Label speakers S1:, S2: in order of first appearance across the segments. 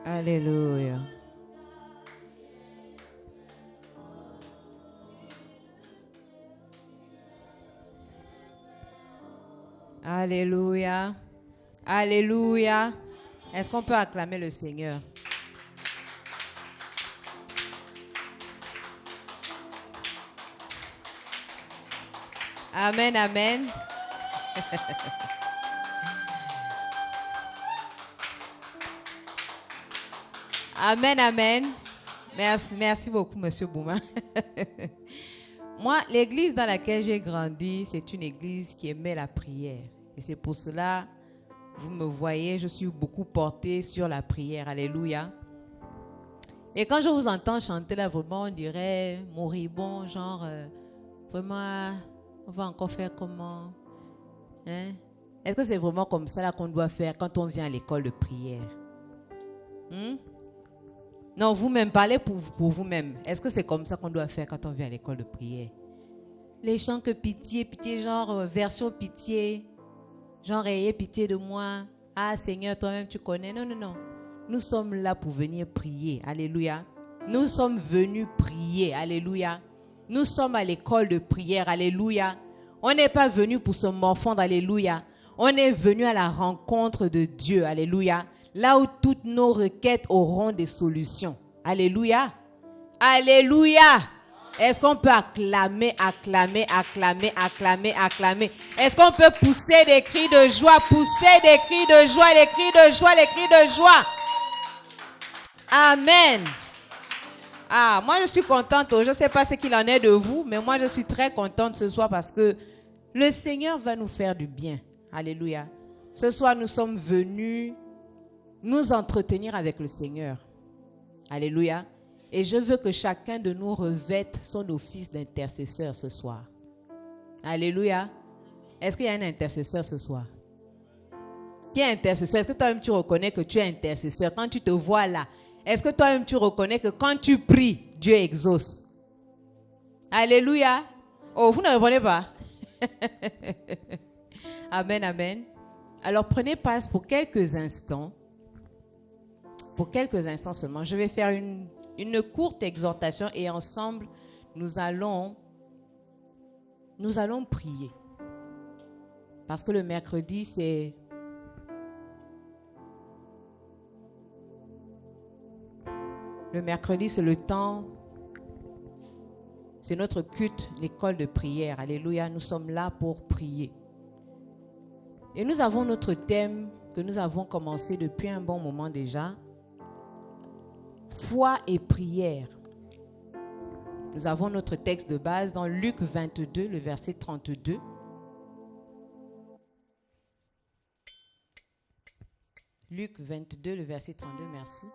S1: Alléluia. Alléluia. Alléluia. Est-ce qu'on peut acclamer le Seigneur? Amen, amen. Amen, amen. Merci beaucoup, Monsieur Bouma. Moi, l'église dans laquelle j'ai grandi, c'est une église qui aimait la prière. Et c'est pour cela, vous me voyez, je suis beaucoup portée sur la prière. Alléluia. Et quand je vous entends chanter là, vraiment, on dirait moribond, genre, vraiment, on va encore faire comment? Hein? Est-ce que c'est vraiment comme ça là qu'on doit faire quand on vient à l'école de prière? Non, vous-même, parlez pour vous-même. Est-ce que c'est comme ça qu'on doit faire quand on vient à l'école de prière? Les chants que pitié, genre version pitié, genre ayez pitié de moi. Ah Seigneur, toi-même tu connais. Non, non, non. Nous sommes là pour venir prier. Alléluia. Nous sommes venus prier. Alléluia. Nous sommes à l'école de prière. Alléluia. On n'est pas venu pour se morfondre. Alléluia. On est venu à la rencontre de Dieu. Alléluia. Là où toutes nos requêtes auront des solutions. Alléluia. Alléluia. Est-ce qu'on peut acclamer, acclamer, acclamer, acclamer, acclamer? Est-ce qu'on peut pousser des cris de joie, pousser des cris de joie, les cris de joie, les cris de joie? Amen. Ah, moi je suis contente. Je ne sais pas ce qu'il en est de vous, mais moi je suis très contente ce soir parce que le Seigneur va nous faire du bien. Alléluia. Ce soir, nous sommes venus nous entretenir avec le Seigneur. Alléluia. Et je veux que chacun de nous revête son office d'intercesseur ce soir. Alléluia. Est-ce qu'il y a un intercesseur ce soir? Qui est intercesseur? Est-ce que toi-même tu reconnais que tu es intercesseur? Quand tu te vois là, est-ce que toi-même tu reconnais que quand tu pries, Dieu exauce? Alléluia. Oh, vous ne répondez pas? Amen, amen. Alors prenez place pour quelques instants. Pour quelques instants seulement. Je vais faire une courte exhortation et ensemble, nous allons prier. Parce que le mercredi, c'est le temps, c'est notre culte, l'école de prière. Alléluia, nous sommes là pour prier. Et nous avons notre thème que nous avons commencé depuis un bon moment déjà. Foi et prière. Nous avons notre texte de base dans Luc 22, le verset 32. Luc 22, le verset 32, merci.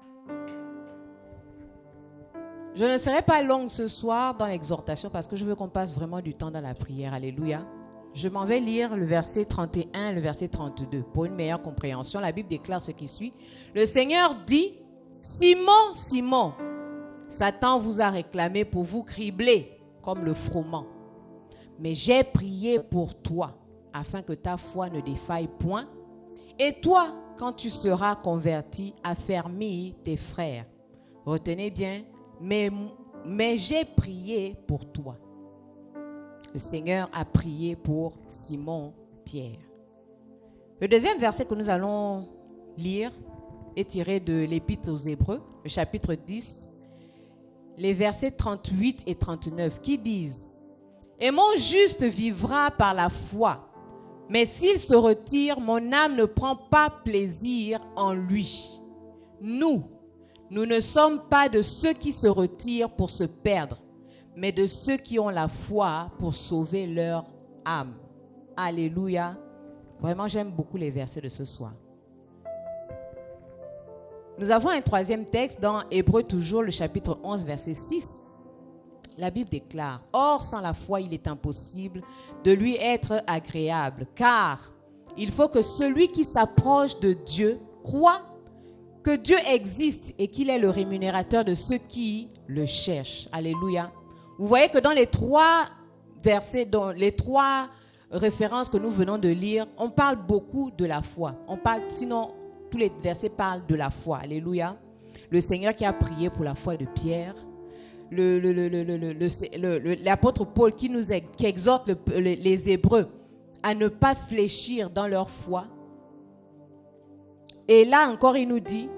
S1: Je ne serai pas longue ce soir dans l'exhortation parce que je veux qu'on passe vraiment du temps dans la prière. Alléluia. Je m'en vais lire le verset 31, le verset 32. Pour une meilleure compréhension, la Bible déclare ce qui suit. Le Seigneur dit: Simon, Simon, Satan vous a réclamé pour vous cribler comme le froment. Mais j'ai prié pour toi, afin que ta foi ne défaille point. Et toi, quand tu seras converti, affermis tes frères. Retenez bien, mais j'ai prié pour toi. Le Seigneur a prié pour Simon Pierre. Le deuxième verset que nous allons lire est tiré de l'Épître aux Hébreux, le chapitre 10, les versets 38 et 39, qui disent: Et mon juste vivra par la foi, mais s'il se retire, mon âme ne prend pas plaisir en lui. Nous ne sommes pas de ceux qui se retirent pour se perdre, mais de ceux qui ont la foi pour sauver leur âme. Alléluia. Vraiment, j'aime beaucoup les versets de ce soir. Nous avons un troisième texte dans Hébreux toujours, le chapitre 11, verset 6. La Bible déclare: Or, sans la foi, il est impossible de lui être agréable, car il faut que celui qui s'approche de Dieu croit que Dieu existe et qu'il est le rémunérateur de ceux qui le cherchent. Alléluia. Vous voyez que dans les trois versets, dans les trois références que nous venons de lire, on parle beaucoup de la foi. Sinon, tous les versets parlent de la foi. Alléluia. Le Seigneur qui a prié pour la foi de Pierre. L'apôtre Paul qui exhorte les Hébreux à ne pas fléchir dans leur foi. Et là encore, il nous dit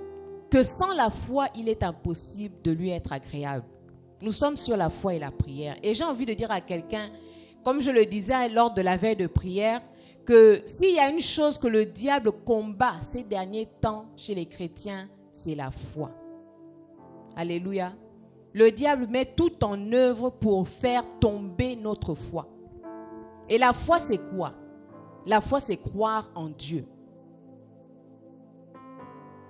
S1: que sans la foi, il est impossible de lui être agréable. Nous sommes sur la foi et la prière. Et j'ai envie de dire à quelqu'un, comme je le disais lors de la veille de prière, que s'il y a une chose que le diable combat ces derniers temps chez les chrétiens, c'est la foi. Alléluia. Le diable met tout en œuvre pour faire tomber notre foi. Et la foi, c'est quoi? La foi, c'est croire en Dieu.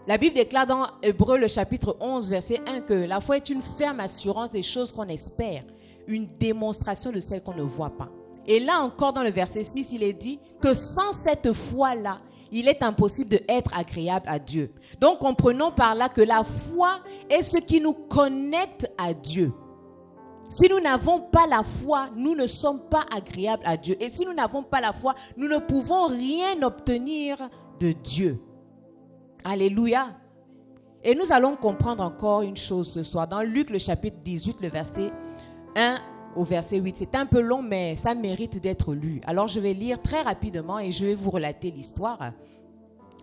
S1: La Bible déclare dans Hébreux, le chapitre 11, verset 1, que la foi est une ferme assurance des choses qu'on espère, une démonstration de celles qu'on ne voit pas. Et là encore, dans le verset 6, il est dit que sans cette foi-là, il est impossible d'être agréable à Dieu. Donc, comprenons par là que la foi est ce qui nous connecte à Dieu. Si nous n'avons pas la foi, nous ne sommes pas agréables à Dieu. Et si nous n'avons pas la foi, nous ne pouvons rien obtenir de Dieu. Alléluia. Et nous allons comprendre encore une chose ce soir. Dans Luc, le chapitre 18, le verset 1 au verset 8. C'est un peu long, mais ça mérite d'être lu. Alors, je vais lire très rapidement et je vais vous relater l'histoire.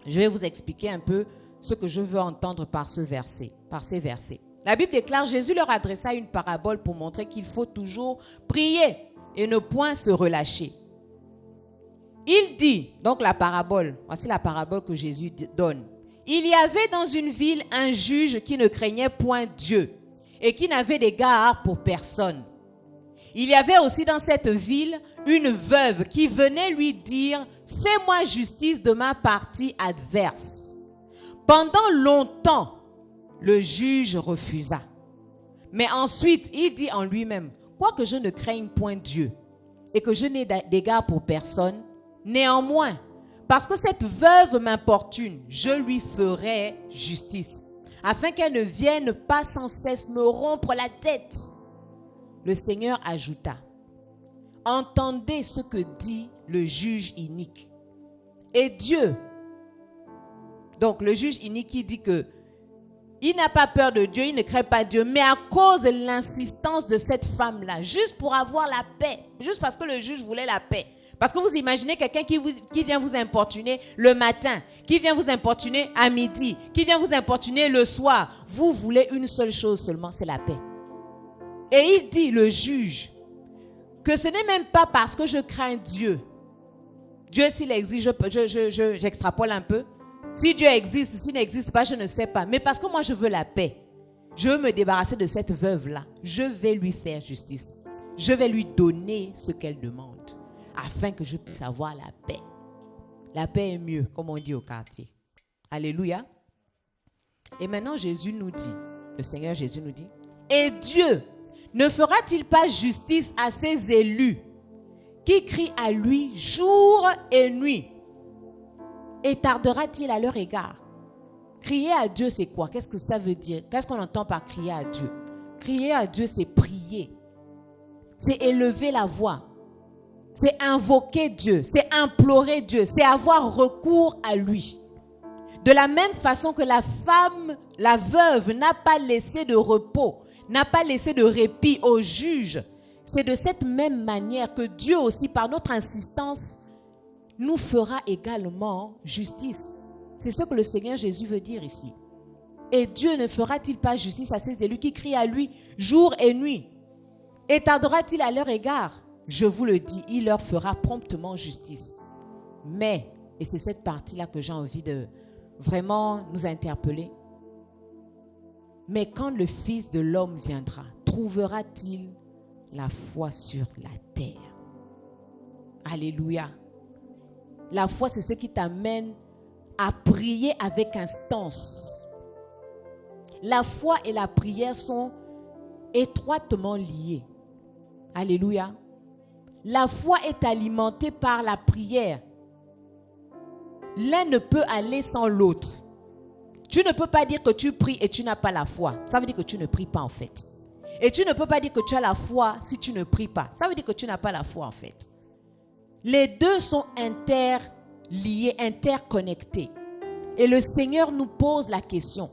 S1: Je vais vous expliquer un peu ce que je veux entendre par ces versets. La Bible déclare, Jésus leur adressa une parabole pour montrer qu'il faut toujours prier et ne point se relâcher. Il dit, donc la parabole, voici la parabole que Jésus donne. Il y avait dans une ville un juge qui ne craignait point Dieu et qui n'avait d'égard pour personne. Il y avait aussi dans cette ville une veuve qui venait lui dire « Fais-moi justice de ma partie adverse ». Pendant longtemps, le juge refusa. Mais ensuite, il dit en lui-même « Quoique je ne craigne point Dieu et que je n'ai d'égard pour personne, néanmoins, parce que cette veuve m'importune, je lui ferai justice, afin qu'elle ne vienne pas sans cesse me rompre la tête. » Le Seigneur ajouta, « Entendez ce que dit le juge inique. Et Dieu, donc le juge inique qui dit que il n'a pas peur de Dieu, il ne craint pas Dieu, mais à cause de l'insistance de cette femme-là, juste pour avoir la paix, juste parce que le juge voulait la paix. Parce que vous imaginez quelqu'un qui vient vous importuner le matin, qui vient vous importuner à midi, qui vient vous importuner le soir. Vous voulez une seule chose seulement, c'est la paix. Et il dit, le juge, que ce n'est même pas parce que je crains Dieu. Dieu, s'il existe, j'extrapole un peu. Si Dieu existe, s'il n'existe pas, je ne sais pas. Mais parce que moi, je veux la paix. Je veux me débarrasser de cette veuve-là. Je vais lui faire justice. Je vais lui donner ce qu'elle demande, afin que je puisse avoir la paix. La paix est mieux, comme on dit au quartier. Alléluia. Et maintenant, Jésus nous dit, le Seigneur Jésus nous dit, « Et Dieu ne fera-t-il pas justice à ses élus qui crient à lui jour et nuit? Et tardera-t-il à leur égard? » Crier à Dieu, c'est quoi? Qu'est-ce que ça veut dire? Qu'est-ce qu'on entend par crier à Dieu? Crier à Dieu, c'est prier. C'est élever la voix. C'est invoquer Dieu. C'est implorer Dieu. C'est avoir recours à lui. De la même façon que la femme, la veuve, n'a pas laissé de repos, n'a pas laissé de répit au juge, c'est de cette même manière que Dieu aussi, par notre insistance, nous fera également justice. C'est ce que le Seigneur Jésus veut dire ici. Et Dieu ne fera-t-il pas justice à ses élus qui crient à lui jour et nuit? Et tardera-t-il à leur égard? Je vous le dis, il leur fera promptement justice. Mais, et c'est cette partie-là que j'ai envie de vraiment nous interpeller, mais quand le Fils de l'homme viendra, trouvera-t-il la foi sur la terre? Alléluia. La foi, c'est ce qui t'amène à prier avec instance. La foi et la prière sont étroitement liées. Alléluia. La foi est alimentée par la prière. L'un ne peut aller sans l'autre. Tu ne peux pas dire que tu pries et tu n'as pas la foi. Ça veut dire que tu ne pries pas en fait. Et tu ne peux pas dire que tu as la foi si tu ne pries pas. Ça veut dire que tu n'as pas la foi en fait. Les deux sont interliés, interconnectés. Et le Seigneur nous pose la question.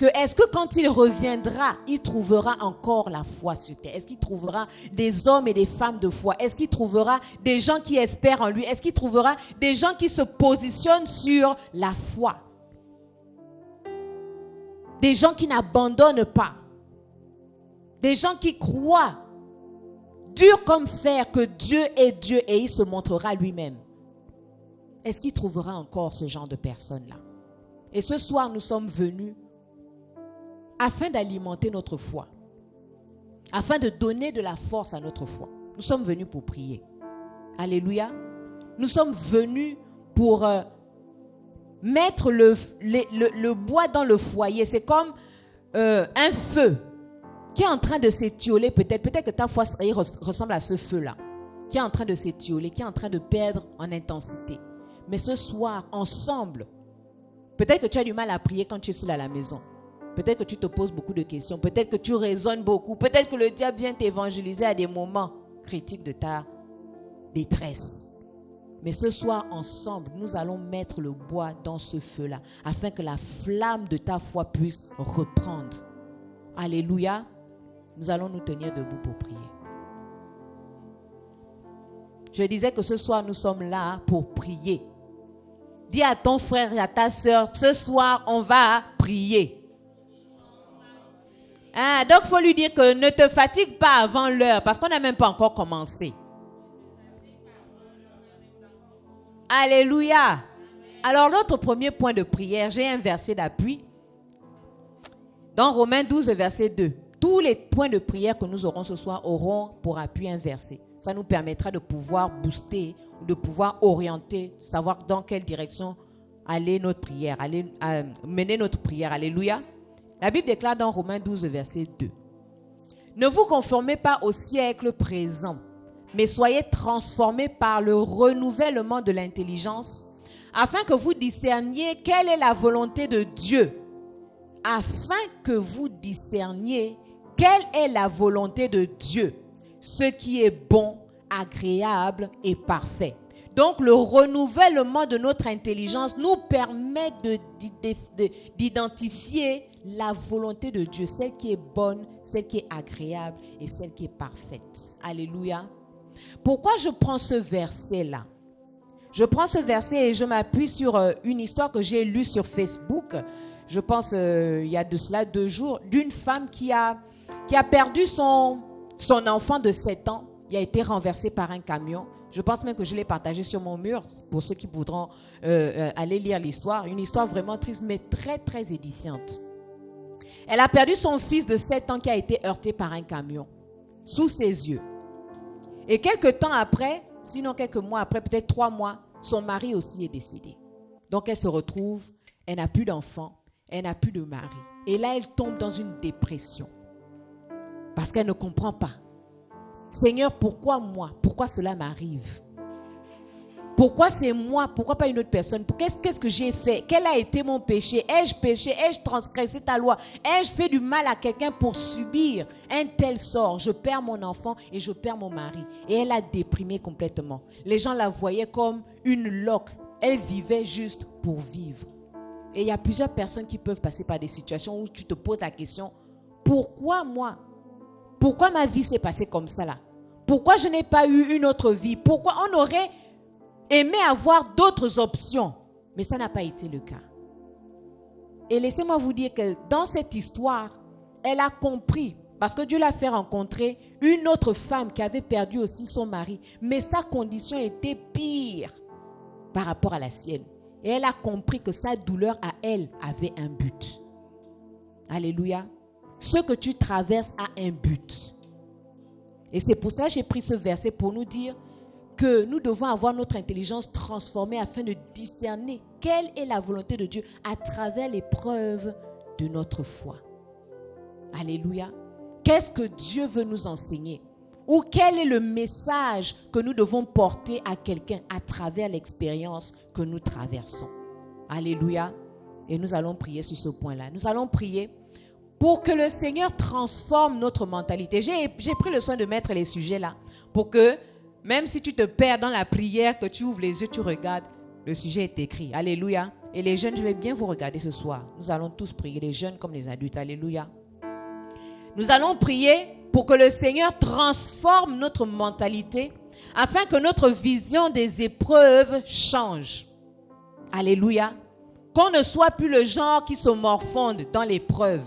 S1: que est-ce que quand il reviendra, il trouvera encore la foi sur terre? Est-ce qu'il trouvera des hommes et des femmes de foi? Est-ce qu'il trouvera des gens qui espèrent en lui? Est-ce qu'il trouvera des gens qui se positionnent sur la foi? Des gens qui n'abandonnent pas. Des gens qui croient, dur comme fer, que Dieu est Dieu et il se montrera lui-même. Est-ce qu'il trouvera encore ce genre de personnes-là? Et ce soir, nous sommes venus afin d'alimenter notre foi, afin de donner de la force à notre foi. Nous sommes venus pour prier. Alléluia. Nous sommes venus pour mettre le bois dans le foyer. C'est comme un feu qui est en train de s'étioler peut-être. Peut-être que ta foi ressemble à ce feu-là, qui est en train de s'étioler, qui est en train de perdre en intensité. Mais ce soir, ensemble, peut-être que tu as du mal à prier quand tu es seul à la maison. Peut-être que tu te poses beaucoup de questions. Peut-être que tu raisonnes beaucoup. Peut-être que le diable vient t'évangéliser à des moments critiques de ta détresse. Mais ce soir, ensemble, nous allons mettre le bois dans ce feu-là, afin que la flamme de ta foi puisse reprendre. Alléluia. Nous allons nous tenir debout pour prier. Je disais que ce soir, nous sommes là pour prier. Dis à ton frère et à ta soeur, ce soir, on va prier. Donc, il faut lui dire que ne te fatigue pas avant l'heure, parce qu'on n'a même pas encore commencé. Alléluia. Alors, notre premier point de prière, j'ai un verset d'appui. Dans Romains 12, verset 2. Tous les points de prière que nous aurons ce soir auront pour appui un verset. Ça nous permettra de pouvoir booster, de pouvoir orienter, savoir dans quelle direction aller notre prière, mener notre prière. Alléluia. La Bible déclare dans Romains 12, verset 2. Ne vous conformez pas au siècle présent, mais soyez transformés par le renouvellement de l'intelligence, afin que vous discerniez quelle est la volonté de Dieu. Afin que vous discerniez quelle est la volonté de Dieu, ce qui est bon, agréable et parfait. Donc, le renouvellement de notre intelligence nous permet d'identifier la volonté de Dieu, celle qui est bonne, celle qui est agréable et celle qui est parfaite. Alléluia. Pourquoi je prends ce verset-là? Je prends ce verset et je m'appuie sur une histoire que j'ai lue sur Facebook. Je pense il y a de cela 2 jours, d'une femme qui a perdu son enfant de 7 ans. Il a été renversé par un camion. Je pense même que je l'ai partagé sur mon mur pour ceux qui voudront aller lire l'histoire. Une histoire vraiment triste, mais très, très édifiante. Elle a perdu son fils de 7 ans qui a été heurté par un camion sous ses yeux. Et quelques temps après, sinon quelques mois après, peut-être 3 mois, son mari aussi est décédé. Donc elle se retrouve, elle n'a plus d'enfant, elle n'a plus de mari. Et là, elle tombe dans une dépression. Parce qu'elle ne comprend pas. Seigneur, pourquoi moi? Pourquoi cela m'arrive? Pourquoi c'est moi? Pourquoi pas une autre personne? Qu'est-ce que j'ai fait? Quel a été mon péché? Ai-je péché? Ai-je transgressé ta loi? Ai-je fait du mal à quelqu'un pour subir un tel sort? Je perds mon enfant et je perds mon mari. Et elle a déprimé complètement. Les gens la voyaient comme une loque. Elle vivait juste pour vivre. Et il y a plusieurs personnes qui peuvent passer par des situations où tu te poses la question, pourquoi moi? Pourquoi ma vie s'est passée comme ça là? Pourquoi je n'ai pas eu une autre vie? Pourquoi on aurait aimé avoir d'autres options? Mais ça n'a pas été le cas. Et laissez-moi vous dire que dans cette histoire, elle a compris, parce que Dieu l'a fait rencontrer une autre femme qui avait perdu aussi son mari. Mais sa condition était pire par rapport à la sienne. Et elle a compris que sa douleur à elle avait un but. Alléluia. Ce que tu traverses a un but. Et c'est pour cela que j'ai pris ce verset pour nous dire que nous devons avoir notre intelligence transformée afin de discerner quelle est la volonté de Dieu à travers l'épreuve de notre foi. Alléluia. Qu'est-ce que Dieu veut nous enseigner? Ou quel est le message que nous devons porter à quelqu'un à travers l'expérience que nous traversons? Alléluia. Et nous allons prier sur ce point-là. Nous allons prier pour que le Seigneur transforme notre mentalité. J'ai pris le soin de mettre les sujets là pour que même si tu te perds dans la prière, que tu ouvres les yeux, tu regardes, le sujet est écrit. Alléluia. Et les jeunes, je vais bien vous regarder ce soir. Nous allons tous prier, les jeunes comme les adultes. Alléluia. Nous allons prier pour que le Seigneur transforme notre mentalité afin que notre vision des épreuves change. Alléluia. Qu'on ne soit plus le genre qui se morfonde dans l'épreuve,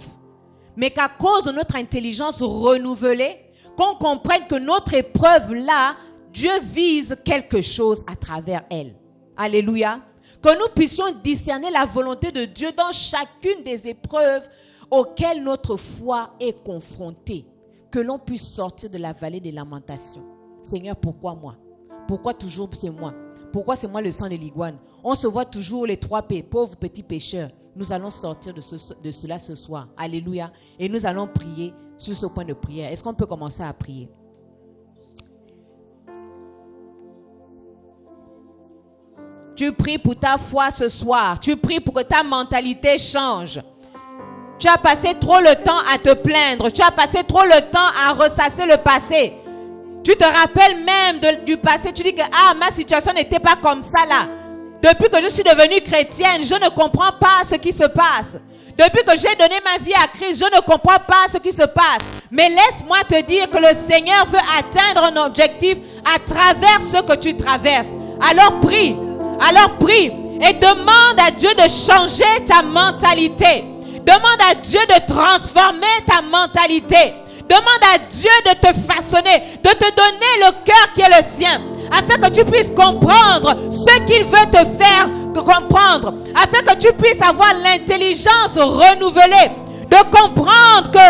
S1: mais qu'à cause de notre intelligence renouvelée, qu'on comprenne que notre épreuve là, Dieu vise quelque chose à travers elle. Alléluia. Que nous puissions discerner la volonté de Dieu dans chacune des épreuves auxquelles notre foi est confrontée. Que l'on puisse sortir de la vallée des lamentations. Seigneur, pourquoi moi? Pourquoi toujours c'est moi? Pourquoi c'est moi le sang de l'iguane? On se voit toujours les trois pauvres petits pécheurs. Nous allons sortir de cela ce soir. Alléluia. Et nous allons prier sur ce point de prière. Est-ce qu'on peut commencer à prier? Tu pries pour ta foi ce soir. Tu pries pour que ta mentalité change. Tu as passé trop le temps à te plaindre. Tu as passé trop le temps à ressasser le passé. Tu te rappelles même du passé. Tu dis que ma situation n'était pas comme ça là. Depuis que je suis devenue chrétienne, je ne comprends pas ce qui se passe. Depuis que j'ai donné ma vie à Christ, je ne comprends pas ce qui se passe. Mais laisse-moi te dire que le Seigneur veut atteindre un objectif à travers ce que tu traverses. Alors prie et demande à Dieu de changer ta mentalité. Demande à Dieu de transformer ta mentalité. Demande à Dieu de te façonner, de te donner le cœur qui est le sien, afin que tu puisses comprendre ce qu'il veut te faire comprendre, afin que tu puisses avoir l'intelligence renouvelée, de comprendre que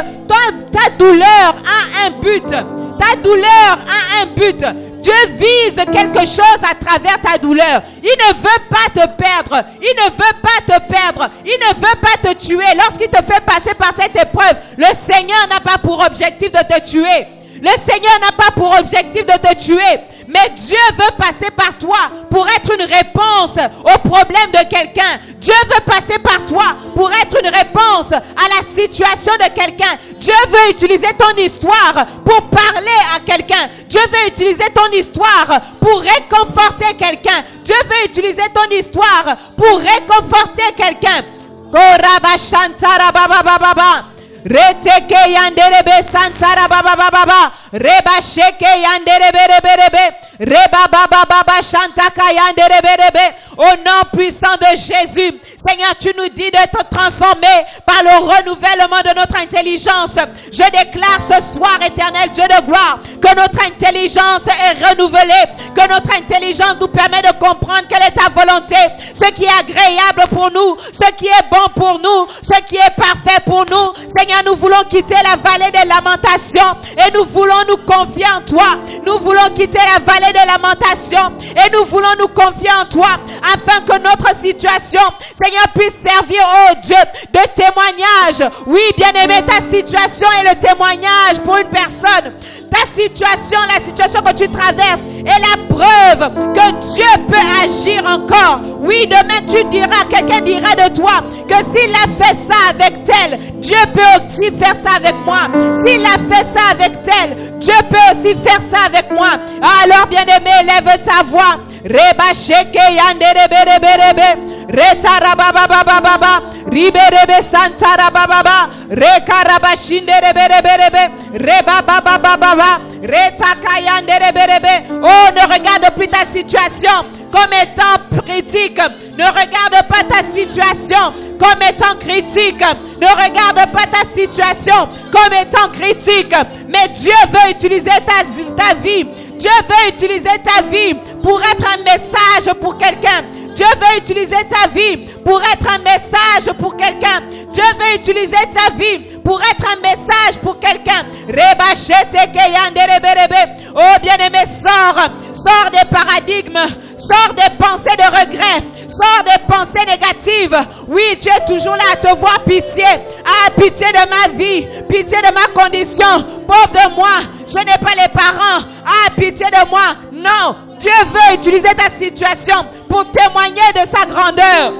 S1: ta douleur a un but. Ta douleur a un but. Dieu vise quelque chose à travers ta douleur. Il ne veut pas te perdre. Il ne veut pas te perdre. Il ne veut pas te tuer. Lorsqu'il te fait passer par cette épreuve, le Seigneur n'a pas pour objectif de te tuer. Le Seigneur n'a pas pour objectif de te tuer. Mais Dieu veut passer par toi pour être une réponse au problème de quelqu'un. Dieu veut passer par toi pour être une réponse à la situation de quelqu'un. Dieu veut utiliser ton histoire pour parler à quelqu'un. Dieu veut utiliser ton histoire pour réconforter quelqu'un. Dieu veut utiliser ton histoire pour réconforter quelqu'un. Reteke yanderebe santara baba baba reba sheke yanderebe reba baba baba shantaka yanderebe. Au nom puissant de Jésus, Seigneur, tu nous dis de te transformer par le renouvellement de notre intelligence. Je déclare ce soir, éternel Dieu de gloire, que notre intelligence est renouvelée, que notre intelligence nous permet de comprendre quelle est ta volonté, ce qui est agréable pour nous, ce qui est bon pour nous, ce qui est parfait pour nous. Seigneur, nous voulons quitter la vallée des lamentations et nous voulons nous confier en toi. Nous voulons quitter la vallée des lamentations et nous voulons nous confier en toi afin que notre situation, Seigneur, puisse servir, oh Dieu, de témoignage. Oui, bien-aimé, ta situation est le témoignage pour une personne. Ta situation, la situation que tu traverses est la preuve que Dieu peut agir encore. Oui, demain tu diras, quelqu'un dira de toi que s'il a fait ça avec tel, Dieu peut aussi faire ça avec moi. S'il a fait ça avec tel, Dieu peut aussi faire ça avec moi. Alors, bien-aimé, lève ta voix. Reba sheke yanderebe Retara baba baba baba riberebe santara baba baba rekaraba shinderebe reba baba baba retaka yanderebe. Oh, ne regarde plus ta situation comme étant critique. Ne regarde pas ta situation comme étant critique. Ne regarde pas ta situation comme étant critique. Mais Dieu veut utiliser ta vie. Dieu veut utiliser ta vie pour être un message pour quelqu'un. Dieu veut utiliser ta vie pour être un message pour quelqu'un. Dieu veut utiliser ta vie pour être un message pour quelqu'un. Oh bien-aimé, sors des paradigmes, sors des pensées de regret, sors des pensées négatives. Oui, tu es toujours là à te voir pitié. Ah, pitié de ma vie, pitié de ma condition. Pauvre de moi, je n'ai pas les parents. Ah, pitié de moi. Non, Dieu veut utiliser ta situation pour témoigner de sa grandeur.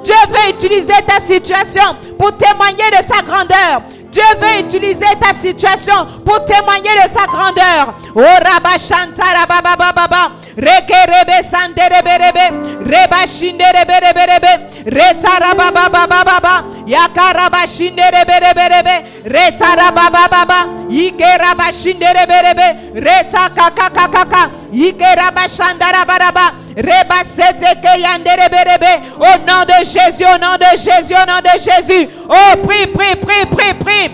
S1: Dieu veut utiliser ta situation pour témoigner de sa grandeur. Dieu veut utiliser ta situation pour témoigner de sa grandeur. Oh Rabba Shantara Baba Baba, Rekerebe Sanderebe Rebe, Reba Shinderebe Rebe, Retara Baba Baba Baba, Yakaraba Shinderebe Rebe, Retara Baba Baba, Ikeraba Shinderebe Rebe, Reta Kaka Kaka, Ikeraba Shandara Baraba, Reba Seteke Yanderebe Rebe, au nom de Jésus, au nom de Jésus, au nom de Jésus. Oh, prie, prie, prie, prie, prie.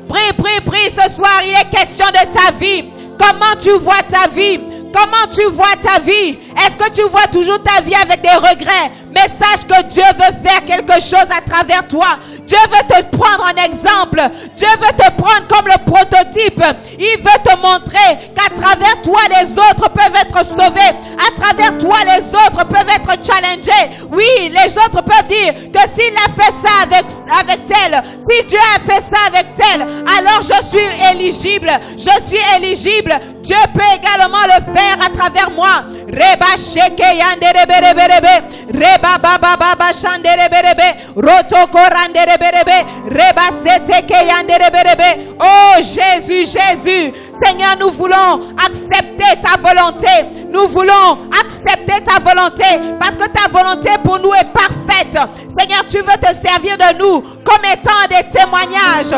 S1: Prie, prie, prie, ce soir, il est question de ta vie. Comment tu vois ta vie? Comment tu vois ta vie? Est-ce que tu vois toujours ta vie avec des regrets? Mais sache que Dieu veut faire quelque chose à travers toi. Dieu veut te prendre en exemple. Dieu veut te prendre comme le prototype. Il veut te montrer qu'à travers toi, les autres peuvent être sauvés. À travers toi, les autres peuvent être challengés. Oui, les autres peuvent dire que s'il a fait ça avec tel, si Dieu a fait ça avec tel, alors je suis éligible. Je suis éligible. Dieu peut également le faire à travers moi. Reba sheke yandereberebe, reba baba baba shandereberebe, rotoko randereberebe, reba seteke yandereberebe. Oh Jésus, Jésus, Seigneur, nous voulons accepter ta volonté. Nous voulons accepter ta volonté parce que ta volonté pour nous est parfaite. Seigneur, tu veux te servir de nous comme étant des témoignages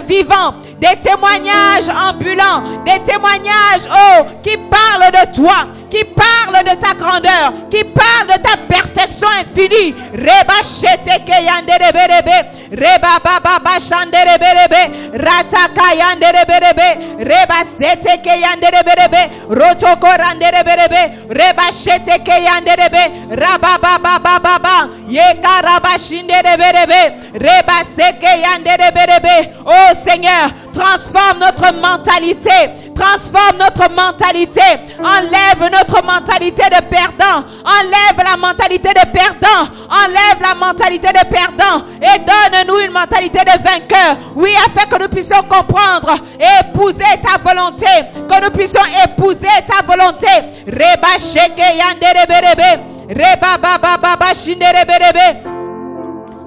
S1: vivants, des témoignages ambulants, des témoignages, oh, qui parlent de toi, qui parlent de ta grandeur, qui parlent de ta perfection infinie. Reba sheteke yandereberebe, reba baba shandereberebe, rataka yandereberebe, reba seteke yandereberebe, rotoko randereberebe, reba sheteke yanderebe, raba baba yeka raba shindereberebe, reba seke yandereberebe. Oh Seigneur, transforme notre mentalité. Transforme notre mentalité. Enlève notre mentalité de perdant. Enlève la mentalité de perdant. Enlève la mentalité de perdant. Et donne-nous une mentalité de vainqueur. Oui, afin que nous puissions comprendre et épouser ta volonté. Que nous puissions épouser ta volonté. Reba sheke yandereberebe. Reba baba shindereberebe.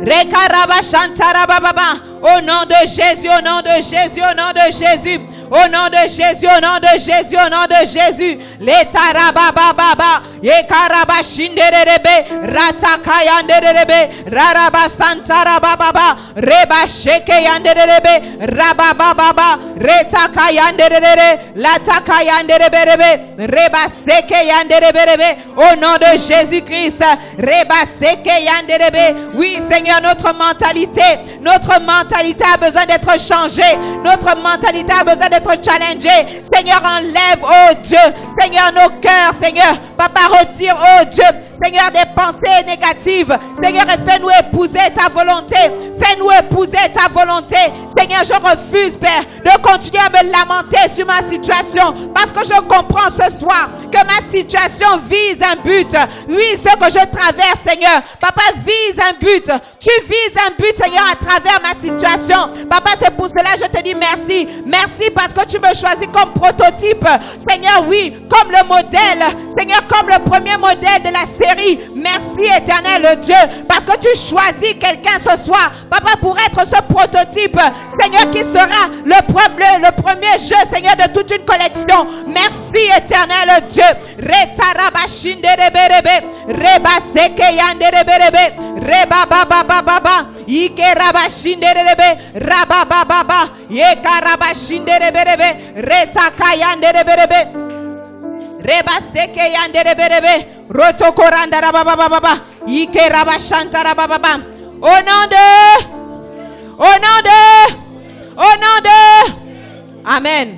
S1: Rekaraba shantara baba. Au nom de Jésus, au nom de Jésus, au nom de Jésus. Au nom de Jésus, au nom de Jésus, au nom de Jésus. Letaraba baba, yekaraba shinderebe, rataka yanderebe, raraba santara baba, reba sheke yanderebe, rababa baba, retaka yanderebe, lataka yanderebe, reba seke yanderebe. Au nom de Jésus-Christ, reba seke yanderebe. Oui, Seigneur, notre mentalité a besoin d'être changée. Notre mentalité a besoin d'être challengée. Seigneur, enlève, oh Dieu, Seigneur, nos cœurs, Seigneur, Papa, retire, oh Dieu, Seigneur, des pensées négatives. Seigneur, et fais-nous épouser ta volonté. Fais-nous épouser ta volonté. Seigneur, je refuse, Père, de continuer à me lamenter sur ma situation parce que je comprends ce soir que ma situation vise un but. Oui, ce que je traverse, Seigneur, Papa, vise un but. Tu vises un but, Seigneur, à travers ma situation. Papa, c'est pour cela que je te dis merci. Merci parce que tu me choisis comme prototype. Seigneur, oui, comme le modèle. Seigneur, comme le premier modèle de la série. Merci, éternel Dieu, parce que tu choisis quelqu'un ce soir, Papa, pour être ce prototype, Seigneur, qui sera le premier jeu, Seigneur, de toute une collection. Merci, éternel Dieu. Retaraba shinderebe, reba seke yanderebe, reba baba, ike raba shinderebe, raba baba, yeka raba shinderebe, retaka yanderebe, reba seke yanderebe, rotoko randara baba, ike raba shantara baba. Au nom de Amen.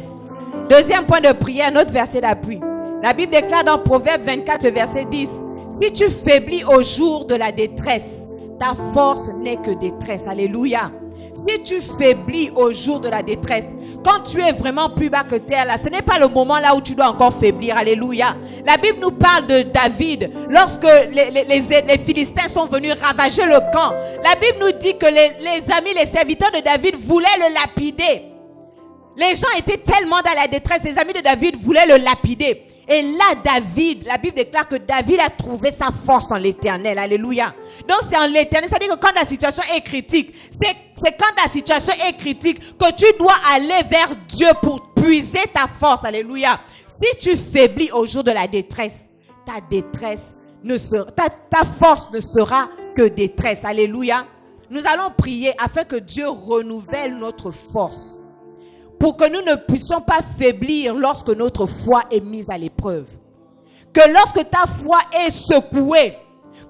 S1: Deuxième point de prière, notre verset d'appui. La Bible déclare dans Proverbe 24, le verset 10. Si tu faiblis au jour de la détresse, ta force n'est que détresse. Alléluia. Si tu faiblis au jour de la détresse, quand tu es vraiment plus bas que terre, là, ce n'est pas le moment là où tu dois encore faiblir. Alléluia. La Bible nous parle de David. Lorsque les Philistins sont venus ravager le camp, la Bible nous dit que les amis, les serviteurs de David voulaient le lapider. Les gens étaient tellement dans la détresse, les amis de David voulaient le lapider. Et là, David, la Bible déclare que David a trouvé sa force en l'Éternel. Alléluia. Donc, c'est en l'Éternel. C'est-à-dire que quand la situation est critique, c'est quand la situation est critique que tu dois aller vers Dieu pour puiser ta force. Alléluia. Si tu faiblis au jour de la détresse, ta détresse ne sera, ta force ne sera que détresse. Alléluia. Nous allons prier afin que Dieu renouvelle notre force, pour que nous ne puissions pas faiblir lorsque notre foi est mise à l'épreuve. Que lorsque ta foi est secouée,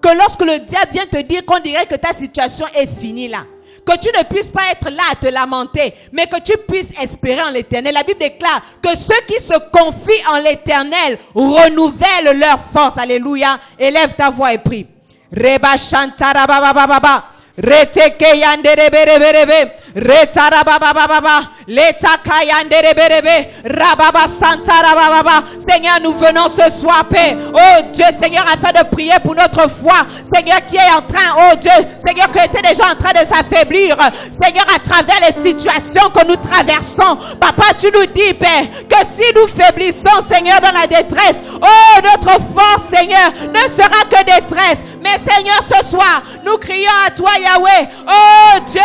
S1: que lorsque le diable vient te dire qu'on dirait que ta situation est finie là, que tu ne puisses pas être là à te lamenter, mais que tu puisses espérer en l'Éternel. La Bible déclare que ceux qui se confient en l'Éternel renouvellent leur force. Alléluia. Élève ta voix et prie. Reba shantara baba baba. Reteke yandere berebe, retarabababa, letaka yandere berebe, rababa santarababa. Seigneur, nous venons ce soir, Père. Oh Dieu, Seigneur, afin de prier pour notre foi. Seigneur, qui est en train, oh Dieu, Seigneur, qui était déjà en train de s'affaiblir. Seigneur, à travers les situations que nous traversons. Papa, tu nous dis, Père, que si nous faiblissons, Seigneur, dans la détresse, oh, notre force, Seigneur, ne sera que détresse. Mais Seigneur, ce soir, nous crions à toi, Yahweh. Oh Dieu,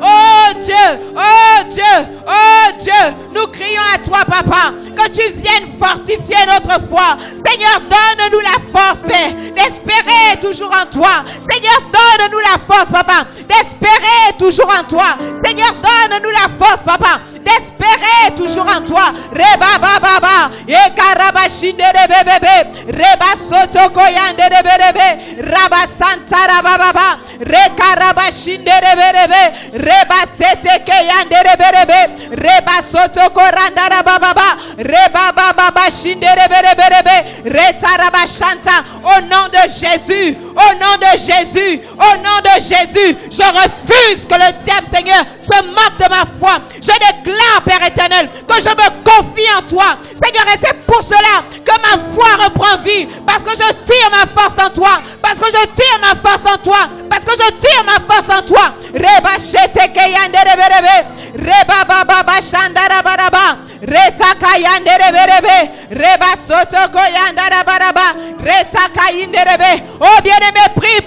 S1: oh Dieu, oh Dieu, oh Dieu. Nous crions à toi, Papa, que tu viennes fortifier notre foi. Seigneur, donne-nous la force, Père, d'espérer toujours en toi. Seigneur, donne-nous la force, Papa, d'espérer toujours en toi. Seigneur, donne-nous la force, Papa, d'espérer toujours en toi. Reba baba, ekarabashinde bebebe, reba soto koyande bebebe, raba santara baba, rekarabashinde bebebe, reba sete keyande bebebe, reba soto koranda baba, reba baba shinde bebebe, retarabashanta. Au nom de Jésus, au nom de Jésus, au nom de Jésus, je refuse que le diable, Seigneur, se moque de ma foi. Je déclare, Père éternel, que je me confie en toi. Seigneur, et c'est pour cela que ma foi reprend vie. Parce que je tire ma force en toi. Parce que je tire ma force en toi. Parce que je tire ma force en toi. Reba shete keyande rebe, reba baba shandara baraba, reta kayande rebe, reba soto koyandara baraba, reta kayinde rebe. Oh bien-aimé, prie.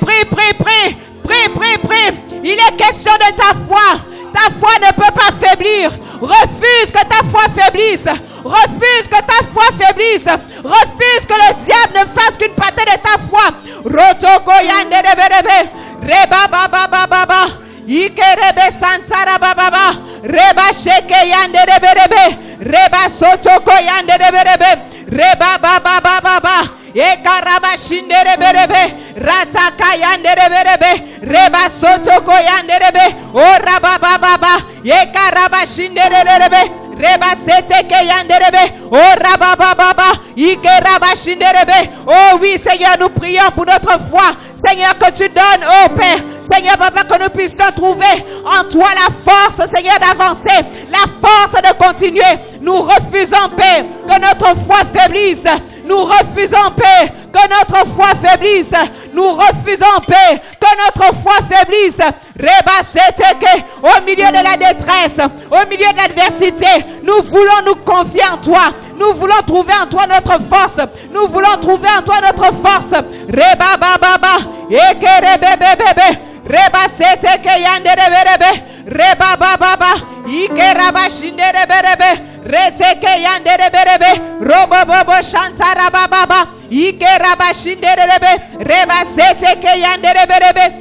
S1: Il est question de ta foi. Ta foi ne peut pas faiblir. Refuse que ta foi faiblisse. Refuse que ta foi faiblisse. Refuse que le diable ne fasse qu'une partie de ta foi. Rotoko yande rebe, reba baba. Ikerebe santara baba, reba sheke yande rebe, reba sotoko yande rebe, reba baba. Ekaraba shindere berebe, rataka yandere berebe, reba sotoko yandere, o raba baba, ekaraba shindere berebe, reba seteke yandere, o raba baba, ikeraba shindere. Oh oui, Seigneur, nous prions pour notre foi. Seigneur, que tu donnes, oh Père, Seigneur, Papa, que nous puissions trouver en toi la force, Seigneur, d'avancer, la force de continuer. Nous refusons, Père, que notre foi faiblisse. Nous refusons, Père, que notre foi faiblisse. Nous refusons, Père, que notre foi faiblisse. Reba seteke, au milieu de la détresse, au milieu de l'adversité, nous voulons nous confier en toi. Nous voulons trouver en toi notre force. Nous voulons trouver en toi notre force. Reba baba, ekerebe bebe, reba seteke yandere berebe, reba baba, ikeraba shindere berebe. Reteke yandere berebe, robo bobo shantara baba, ikeraba shindere berebe, reba seteke yandere berebe,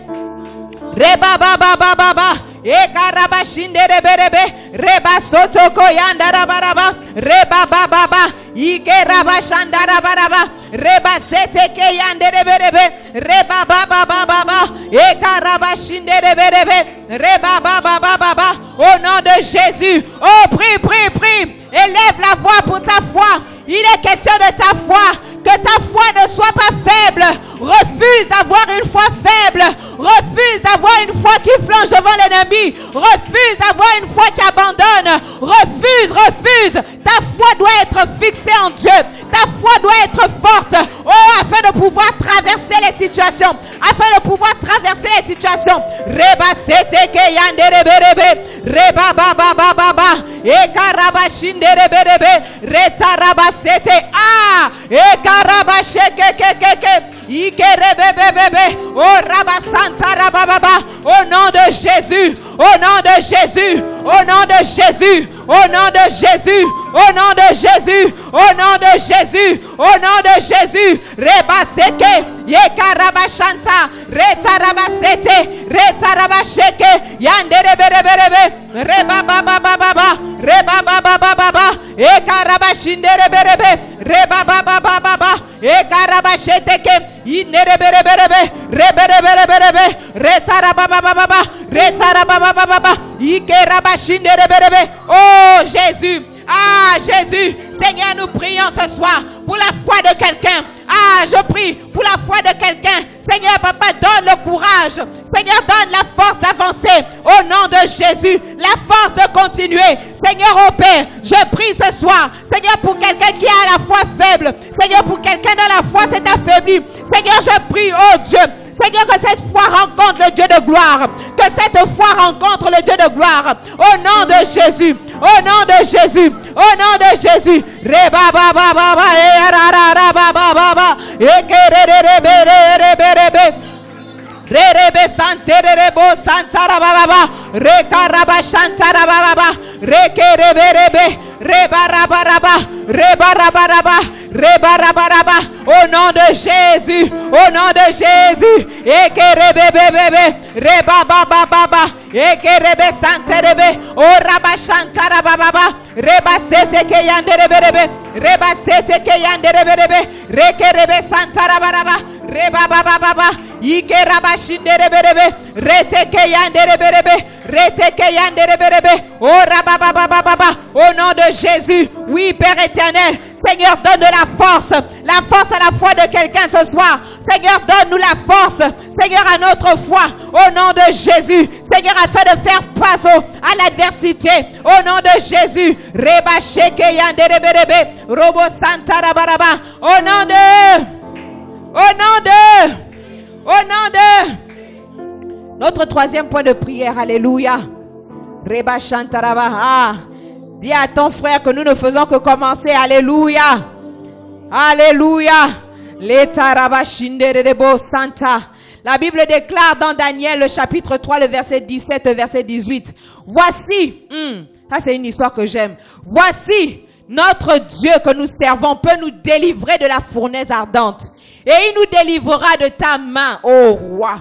S1: reba baba, ekaraba shindere berebe, reba sotoko yandara baraba, reba baba, ikeraba shandara baraba, reba seteke yandere berebe, reba baba, ekaraba shindere berebe, reba baba, au nom de Jésus. Oh, prie. Élève la voix pour ta foi. Il est question de ta foi. Que ta foi ne soit pas faible. Refuse d'avoir une foi faible. Refuse d'avoir une foi qui flanche devant l'ennemi. Refuse d'avoir une foi qui abandonne. Refuse. Ta foi doit être fixée en Dieu. Ta foi doit être forte. Oh, afin de pouvoir traverser les situations. Afin de pouvoir traverser les situation. Reba sete ke yandere berebe. Reba ba ba ba ba ba. Ekaraba shindere berebe. Retaraba sete. Ah. Ekaraba sheke ke ke ke. Ikerebe bebe. Oh raba santa raba baba. Au nom de Jésus. Au nom de Jésus. Au nom de Jésus. Au nom de Jésus. Au nom de Jésus. Au nom de Jésus. Au nom de Jésus. Reba seke. Yekaraba shanta. Retaraba sete. Retaraba sheke. Yandere berebe. Reba baba baba baba. Reba baba baba baba. Ekaraba shindere berebe. Reba baba baba baba. Ekaraba sheteke. Inere berebe. Rebe. Retaraba baba baba. Retaraba baba baba. Ikeraba shindere berebe. Oh Jésus. Ah Jésus, Seigneur, nous prions ce soir pour la foi de quelqu'un. Ah, je prie pour la foi de quelqu'un. Seigneur, papa, donne le courage. Seigneur, donne la force d'avancer au nom de Jésus. La force de continuer. Seigneur, oh Père, je prie ce soir. Seigneur, pour quelqu'un qui a la foi faible. Seigneur, pour quelqu'un dont la foi s'est affaiblie. Seigneur, je prie, oh Dieu. Seigneur, que cette foi rencontre le Dieu de gloire. Que cette foi rencontre le Dieu de gloire. Au nom de Jésus. Au nom de Jésus. Au nom de Jésus. Reba ba ba ba ba ra ba ba ba ba. Rebe santerebo santara baba rekaraba shantara baba rekerebe reba raba au nom de Jésus, au nom de Jésus. Ekerebe bebe reba baba baba ekerebe santerebe o raba shantara baba reba sete ke yanderebe reba sete ke yanderebe rekerebe santara baba reba baba baba Ikeraba shindere berebe reteke yandere berebe oh rababa au nom de Jésus. Oui, Père éternel, Seigneur, donne de la force à la foi de quelqu'un ce soir. Seigneur, donne-nous la force, Seigneur, à notre foi au nom de Jésus. Seigneur, afin de faire face à l'adversité au nom de Jésus. Reba sheke yandere berebe robo santara baraba au nom de notre troisième point de prière. Alléluia. Reba Shantaraba. Ah, dis à ton frère que nous ne faisons que commencer. Alléluia. Alléluia. Letaraba Shinderebo Santa. La Bible déclare dans Daniel, le chapitre 3, le verset 17, le verset 18. Voici, ça c'est une histoire que j'aime. Voici, notre Dieu que nous servons peut nous délivrer de la fournaise ardente. Et il nous délivrera de ta main, ô roi.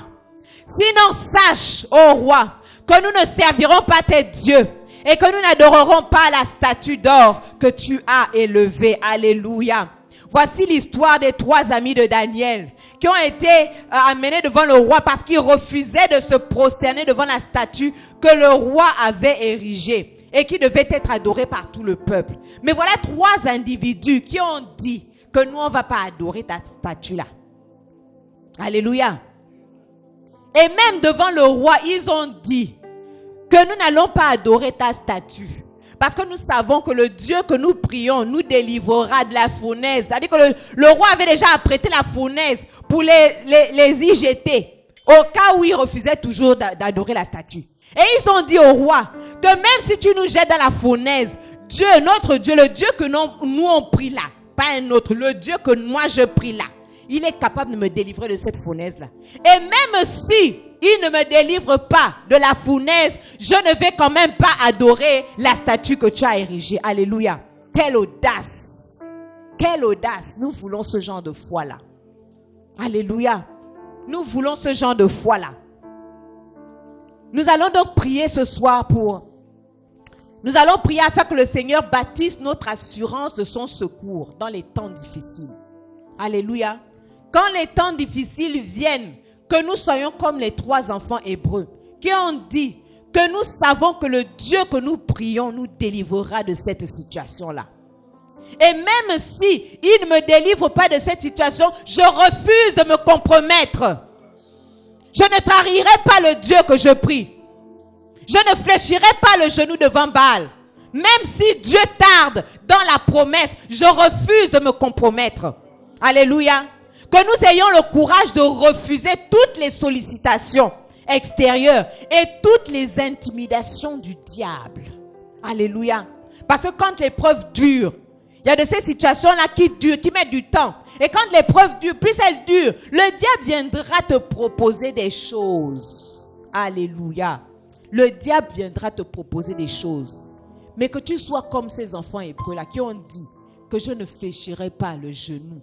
S1: Sinon, sache, ô roi, que nous ne servirons pas tes dieux et que nous n'adorerons pas la statue d'or que tu as élevée. Alléluia. Voici l'histoire des 3 amis de Daniel qui ont été amenés devant le roi parce qu'ils refusaient de se prosterner devant la statue que le roi avait érigée et qui devait être adorée par tout le peuple. Mais voilà 3 individus qui ont dit que nous, on ne va pas adorer ta statue-là. Alléluia. Et même devant le roi, ils ont dit que nous n'allons pas adorer ta statue. Parce que nous savons que le Dieu que nous prions nous délivrera de la fournaise. C'est-à-dire que le roi avait déjà apprêté la fournaise pour les y jeter. Au cas où ils refusaient toujours d'adorer la statue. Et ils ont dit au roi que même si tu nous jettes dans la fournaise, Dieu, notre Dieu, le Dieu que nous on prie là, pas un autre, le Dieu que moi je prie là, il est capable de me délivrer de cette fournaise-là. Et même si il ne me délivre pas de la fournaise, je ne vais quand même pas adorer la statue que tu as érigée. Alléluia. Quelle audace. Quelle audace. Nous voulons ce genre de foi-là. Alléluia. Nous voulons ce genre de foi-là. Nous allons donc prier ce soir Nous allons prier afin que le Seigneur bâtisse notre assurance de son secours dans les temps difficiles. Alléluia. Quand les temps difficiles viennent, que nous soyons comme les 3 enfants hébreux qui ont dit que nous savons que le Dieu que nous prions nous délivrera de cette situation-là. Et même si il ne me délivre pas de cette situation, je refuse de me compromettre. Je ne trahirai pas le Dieu que je prie. Je ne fléchirai pas le genou devant Baal. Même si Dieu tarde dans la promesse, je refuse de me compromettre. Alléluia. Que nous ayons le courage de refuser toutes les sollicitations extérieures et toutes les intimidations du diable. Alléluia. Parce que quand l'épreuve dure, il y a de ces situations-là qui durent, qui mettent du temps. Et quand l'épreuve dure, plus elle dure, le diable viendra te proposer des choses. Alléluia. Le diable viendra te proposer des choses. Mais que tu sois comme ces enfants hébreux-là qui ont dit que je ne fléchirai pas le genou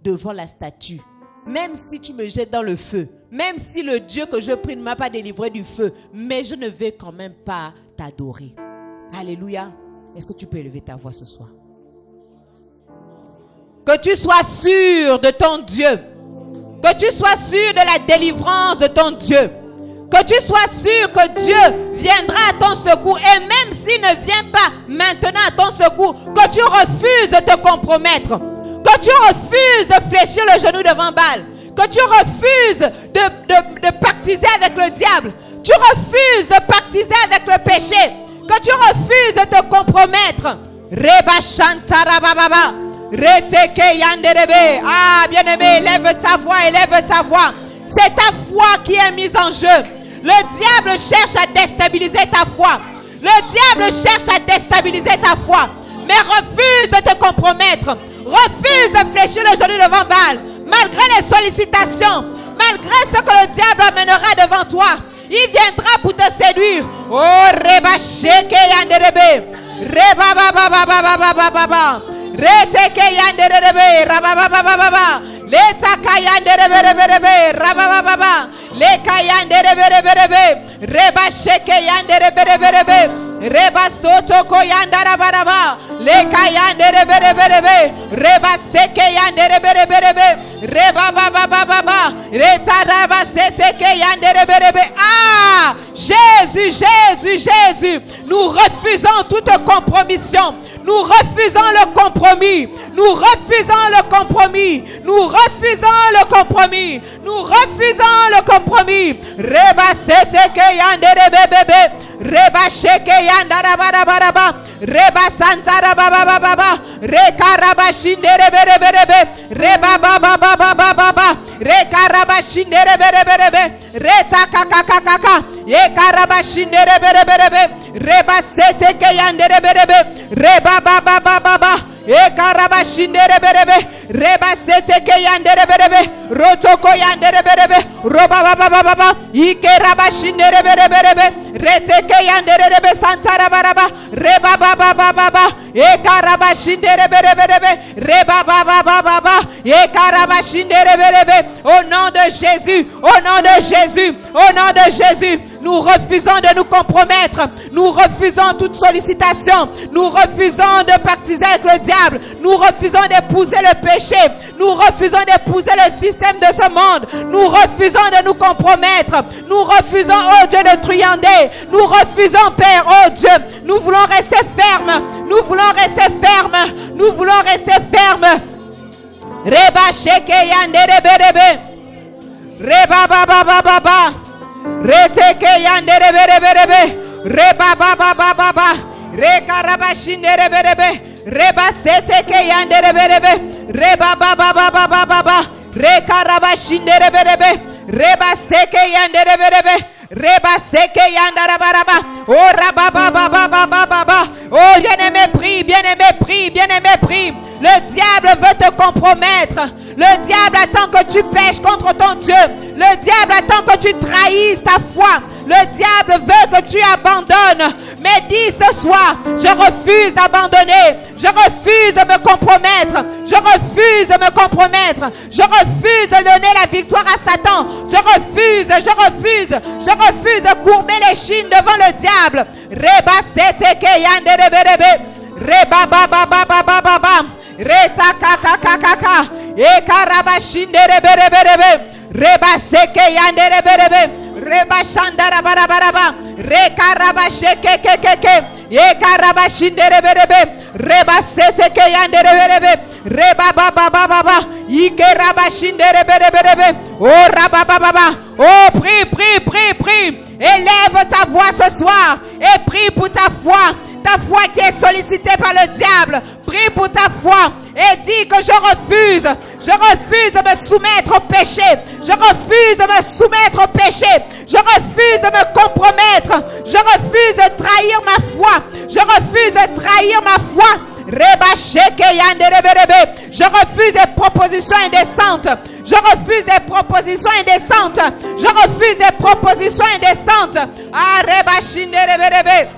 S1: devant la statue. Même si tu me jettes dans le feu, même si le Dieu que je prie ne m'a pas délivré du feu, mais je ne vais quand même pas t'adorer. Alléluia. Est-ce que tu peux élever ta voix ce soir? Que tu sois sûr de ton Dieu. Que tu sois sûr de la délivrance de ton Dieu. Que tu sois sûr que Dieu viendra à ton secours. Et même s'il ne vient pas maintenant à ton secours, que tu refuses de te compromettre. Que tu refuses de fléchir le genou devant Baal. Que tu refuses de pactiser avec le diable. Tu refuses de pactiser avec le péché. Que tu refuses de te compromettre. Reba Shantara Baba. Reteke Yanderebe. Ah, bien-aimé, élève ta voix. C'est ta foi qui est mise en jeu. Le diable cherche à déstabiliser ta foi. Le diable cherche à déstabiliser ta foi. Mais refuse de te compromettre. Refuse de fléchir le genou devant Baal. Malgré les sollicitations, malgré ce que le diable amènera devant toi, il viendra pour te séduire. Oh, Reba Sheke Yanderebe. Reba Baba. Reteke Yanderebe. Rababa. Letaka Yanderebe. Rababa. Leka Yanderebe. Reba Sheke Yanderebe. Reba Sotoko Yandarabaraba. Leka Yanderebe. Reba Seke Yanderebe. Reba Baba. Retaraba Seteke Yanderebe. Ah! Jésus. Nous refusons toute compromission. Nous refusons le compromis. Reba Seteke Yanderebe. Reba Sheke Yandarabaraba. Reba Santara Baba. Rekaraba Shinderebe. Reba Baba. Rekaraba Shinderebe. Reta Kaka. Yekaraba Shinderebe. Reba Seteke Yanderebe. Reba Baba. Ekaraba Shinderebe. Reba Seteke Yanderebe. Rotoko Yanderebe. Roba Baba. Ikeraba Shinderebe. Reteke Yanderebe Santara Baraba. Reba Baba. Ekaraba Shinderebe. Reba Baba. Ekaraba Shinderebe. Au nom de Jésus, nous refusons de nous compromettre. Nous refusons toute sollicitation. Nous refusons de pactiser avec le diable. Nous refusons d'épouser le péché. Nous refusons d'épouser le système de ce monde. Nous refusons de nous compromettre. Nous refusons, oh Dieu, de truander. Nous refusons, Père, oh Dieu. Nous voulons rester fermes. Reba Sheke Yanderebe. Reba Baba. Reteke Yanderebe. Reba Baba. Rekaraba Shinderebe. Reba Seteke Yanderebe. Reba Baba. Rekaraba Shinderebe. Reba Seke Yanderebe. Reba Seke Yandarabaraba. Oh Rababa. Oh bien-aimé, prie. Le diable veut te compromettre. Le diable attend que tu pèches contre ton Dieu. Le diable attend que tu trahisses ta foi. Le diable veut que tu abandonnes. Mais dis ce soir, je refuse d'abandonner. Je refuse de me compromettre. Je refuse de donner la victoire à Satan. Je refuse de courber les chines devant le diable. Reba Seteke Yanderebe. Reba Baba. Reta Kaka. Ekaraba Shinderebe. Reba Seke Yanderebe. Reba Shandara Baraba. Rekaraba Sheke. Ekaraba Shinderebe. Reba Seteke Yanderebe. Reba Baba. Ikeraba Shinderebe. Oh Rababa. Oh prie. Élève ta voix ce soir et prie pour ta foi. Ta foi qui est sollicitée par le diable. Prie pour ta foi et dis que je refuse de me soumettre au péché. Je refuse de me soumettre au péché. Je refuse de me compromettre. Je refuse de trahir ma foi. Je refuse de trahir ma foi. Je refuse des propositions indécentes. Je refuse des propositions indécentes. Je refuse des propositions indécentes. Ah, reba shinderebe.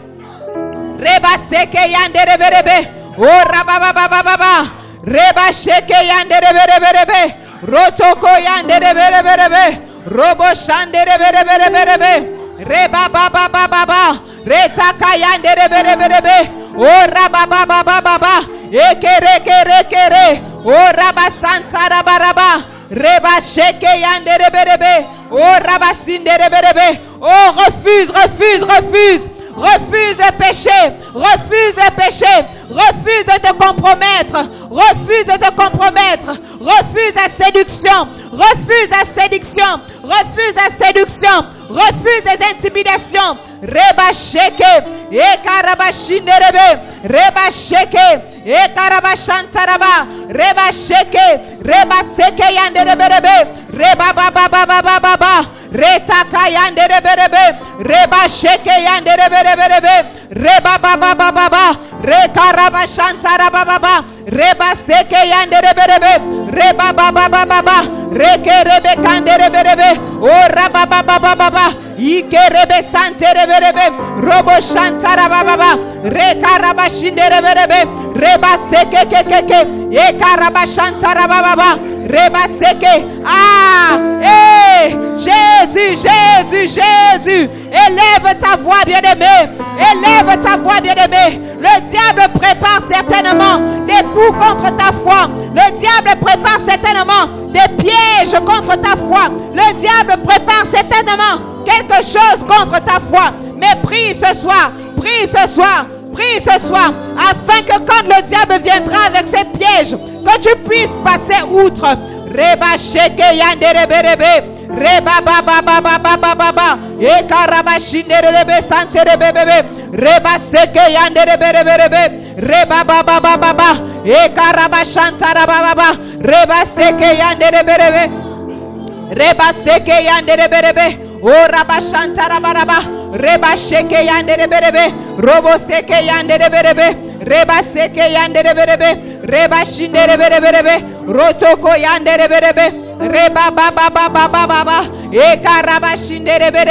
S1: Reba seke yanderebe. Oh, rabababababa. Reba sheke yanderebe. Rotoko yanderebe. Robo shanderebe. Reba bababababa. Retaka yanderebe. Oh, rabababababa. Ekere. Oh, rabasanta rabaraba. Reba sheke yanderebe. Oh, rabasinderebe. Oh, refuse le péché, refuse le péché, refuse de te compromettre, refuse la séduction, refuse les intimidations. Reba sheke, e karabashinderebe, reba sheke, e karabashantaraba, reba sheke, reba seke yanderebe, reba baba. Retaka yanderebe, reba sheke yanderebe, reba baba, rekaraba shantara baba, reba seke yanderebe, reba baba, rekerebe kanderebe, o raba baba, ikerebe santerebe, robo shantara baba, rekaraba shinderebe, reba seke keke, ekaraba shantara baba, reba seke. Ah, Jésus, élève ta voix, bien-aimé. Le diable prépare certainement des coups contre ta foi. Le diable prépare certainement des pièges contre ta foi. Le diable prépare certainement quelque chose contre ta foi. Mais prie ce soir, afin que quand le diable viendra avec ses pièges, que tu puisses passer outre. Reba sheke yanderebe. Reba baba e karaba shinderebe santerebe reba seke yanderebe reba baba e karaba shantara baba reba seke yanderebe o raba shantara baba reba sheke yanderebe robo seke yanderebe reba seke yanderebe reba shinderebe rotoko yanderebe reba baba e karaba shinderebe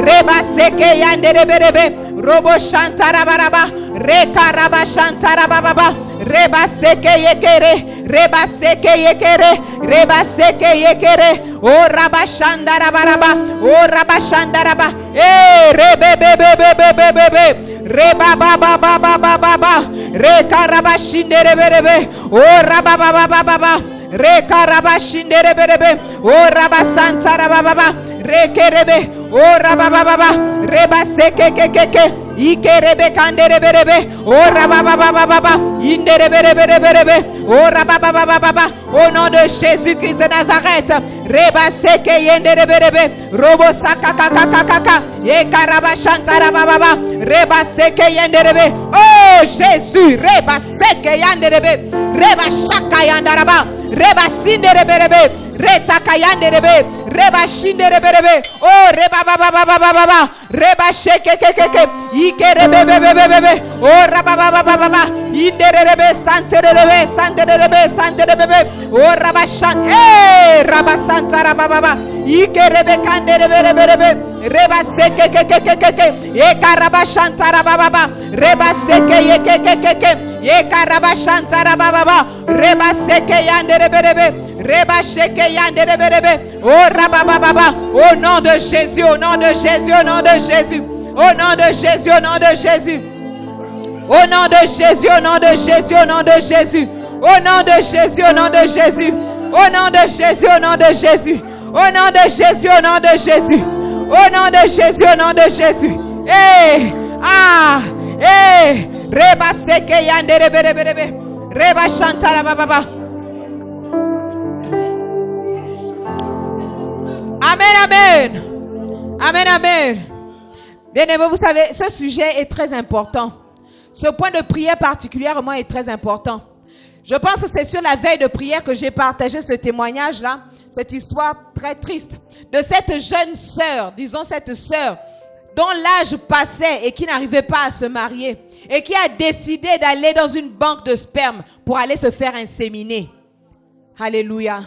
S1: reba seke yanderebe robo shantara baraba re karaba shantara baba reba seke yekere reba seke yekere o raba shandara baraba o raba shandara ba rebe reba baba re karaba shinderebe o raba baba re karaba shinderebe o raba santara baba re kerebe o raba baba reba seke keke ikerebe kanderebe o raba baba inderebe o raba baba au nom de Jésus-Christ de Nazareth reba seke yenderebe robo sakaka e karaba shantara baba reba seke yenderebe oh Jésus reba seke yanderebe reba shaka yandaraba reba sinderebe retaka yanderebe reba shinderebe oh reba baba reba sheke keke ikerebe oh raba baba inderebe santerebe oh raba shan raba santara baba ikerebe kanderebe reba seke keke e karaba shantara baba reba seke keke e karaba shantara baba reba seke yanderebe reba sheke yanderebe oh raba baba au nom de Jésus au nom de Jésus au nom de Jésus au nom de Jésus au nom de Jésus au nom de Jésus au nom de Jésus au nom de Jésus au nom de Jésus au nom de Jésus au nom de Jésus au nom de Jésus au nom de Jésus au nom de Jésus au nom de Jésus au nom de Jésus reba seke yanderebe reba shantara baba. Amen. Bien-aimés, vous savez, ce sujet est très important. Ce point de prière particulièrement est très important. Je pense que c'est sur la veille de prière que j'ai partagé ce témoignage-là, cette histoire très triste de cette jeune sœur, disons cette sœur, dont l'âge passait et qui n'arrivait pas à se marier et qui a décidé d'aller dans une banque de sperme pour aller se faire inséminer. Alléluia.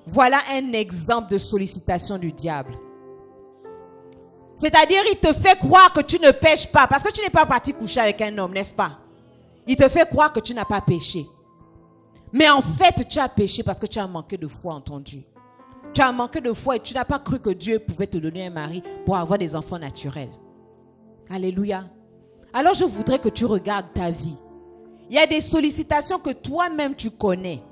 S1: Voilà un exemple de sollicitation du diable. C'est-à-dire, il te fait croire que tu ne pêches pas parce que tu n'es pas parti coucher avec un homme, n'est-ce pas? Il te fait croire que tu n'as pas péché. Mais en fait, tu as péché parce que tu as manqué de foi en ton Dieu. Tu as manqué de foi et tu n'as pas cru que Dieu pouvait te donner un mari pour avoir des enfants naturels. Alléluia. Alors je voudrais que tu regardes ta vie. Il y a des sollicitations que toi-même tu connais.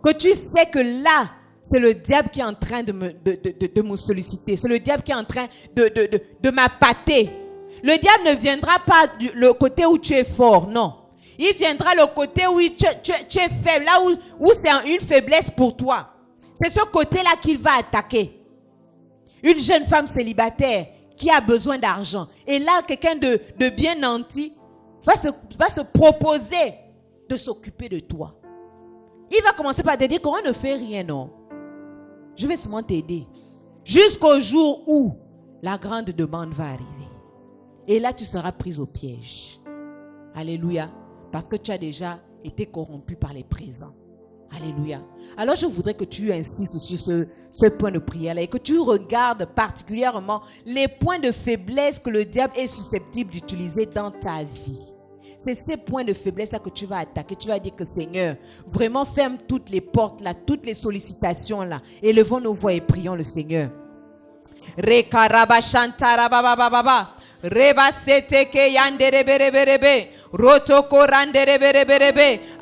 S1: Que tu sais que là, c'est le diable qui est en train de me solliciter. C'est le diable qui est en train de m'appâter. Le diable ne viendra pas le côté où tu es fort, non. Il viendra le côté où tu es faible, là où c'est une faiblesse pour toi. C'est ce côté-là qu'il va attaquer. Une jeune femme célibataire qui a besoin d'argent. Et là, quelqu'un de bien nanti va se proposer de s'occuper de toi. Il va commencer par te dire qu'on ne fait rien, non. Je vais seulement t'aider. Jusqu'au jour où la grande demande va arriver. Et là, tu seras prise au piège. Alléluia. Parce que tu as déjà été corrompu par les présents. Alléluia. Alors je voudrais que tu insistes sur ce point de prière-là et que tu regardes particulièrement les points de faiblesse que le diable est susceptible d'utiliser dans ta vie. C'est ces points de faiblesse-là que tu vas attaquer. Tu vas dire que Seigneur, vraiment ferme toutes les portes là, toutes les sollicitations là. Élevons nos voix et prions le Seigneur.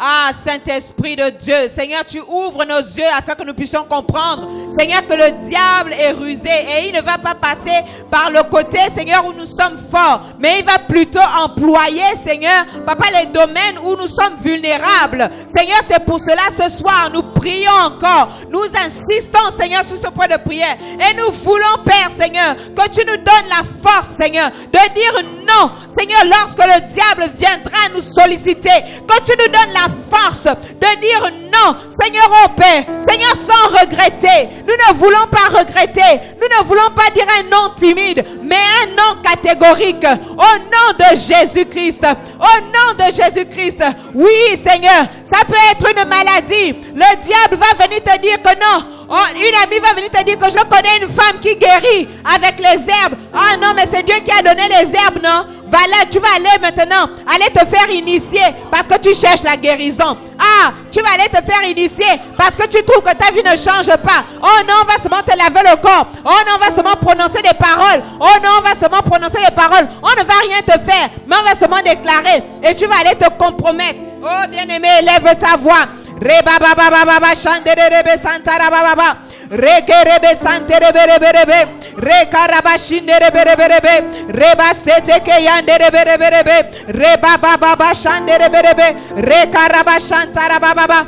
S1: Ah, Saint-Esprit de Dieu, Seigneur, tu ouvres nos yeux afin que nous puissions comprendre, Seigneur, que le diable est rusé et il ne va pas passer par le côté, Seigneur, où nous sommes forts, mais il va plutôt employer, Seigneur, Papa, les domaines où nous sommes vulnérables. Seigneur, c'est pour cela ce soir, nous prions encore, nous insistons, Seigneur, sur ce point de prière et nous voulons, Père, Seigneur, que tu nous donnes la force, Seigneur, de dire non, Seigneur, lorsque le diable viendra nous solliciter, que tu nous donnes la force de dire non, Seigneur, oh Père, Seigneur, sans regretter. Nous ne voulons pas regretter, nous ne voulons pas dire un non timide, mais un non catégorique, au nom de Jésus-Christ, au nom de Jésus-Christ. Oui, Seigneur, ça peut être une maladie, le diable va venir te dire que non. Oh, une amie va venir te dire que je connais une femme qui guérit avec les herbes. Ah non, mais c'est Dieu qui a donné les herbes, non? Voilà, tu vas aller maintenant, aller te faire initier parce que tu cherches la guérison. Ah, tu vas aller te faire initier parce que tu trouves que ta vie ne change pas. Oh non, on va seulement te laver le corps. Oh non, on va seulement prononcer des paroles. Oh non, on va seulement prononcer des paroles. On ne va rien te faire, mais on va seulement déclarer. Et tu vas aller te compromettre. Oh bien-aimé, lève ta voix. Reba baba baba baba shanderebe santara baba baba rekerebe santerebe rebe rekaraba shinderebe rebe reba seteke yanderebe rebe reba baba baba shanderebe rebe rekaraba shantara baba baba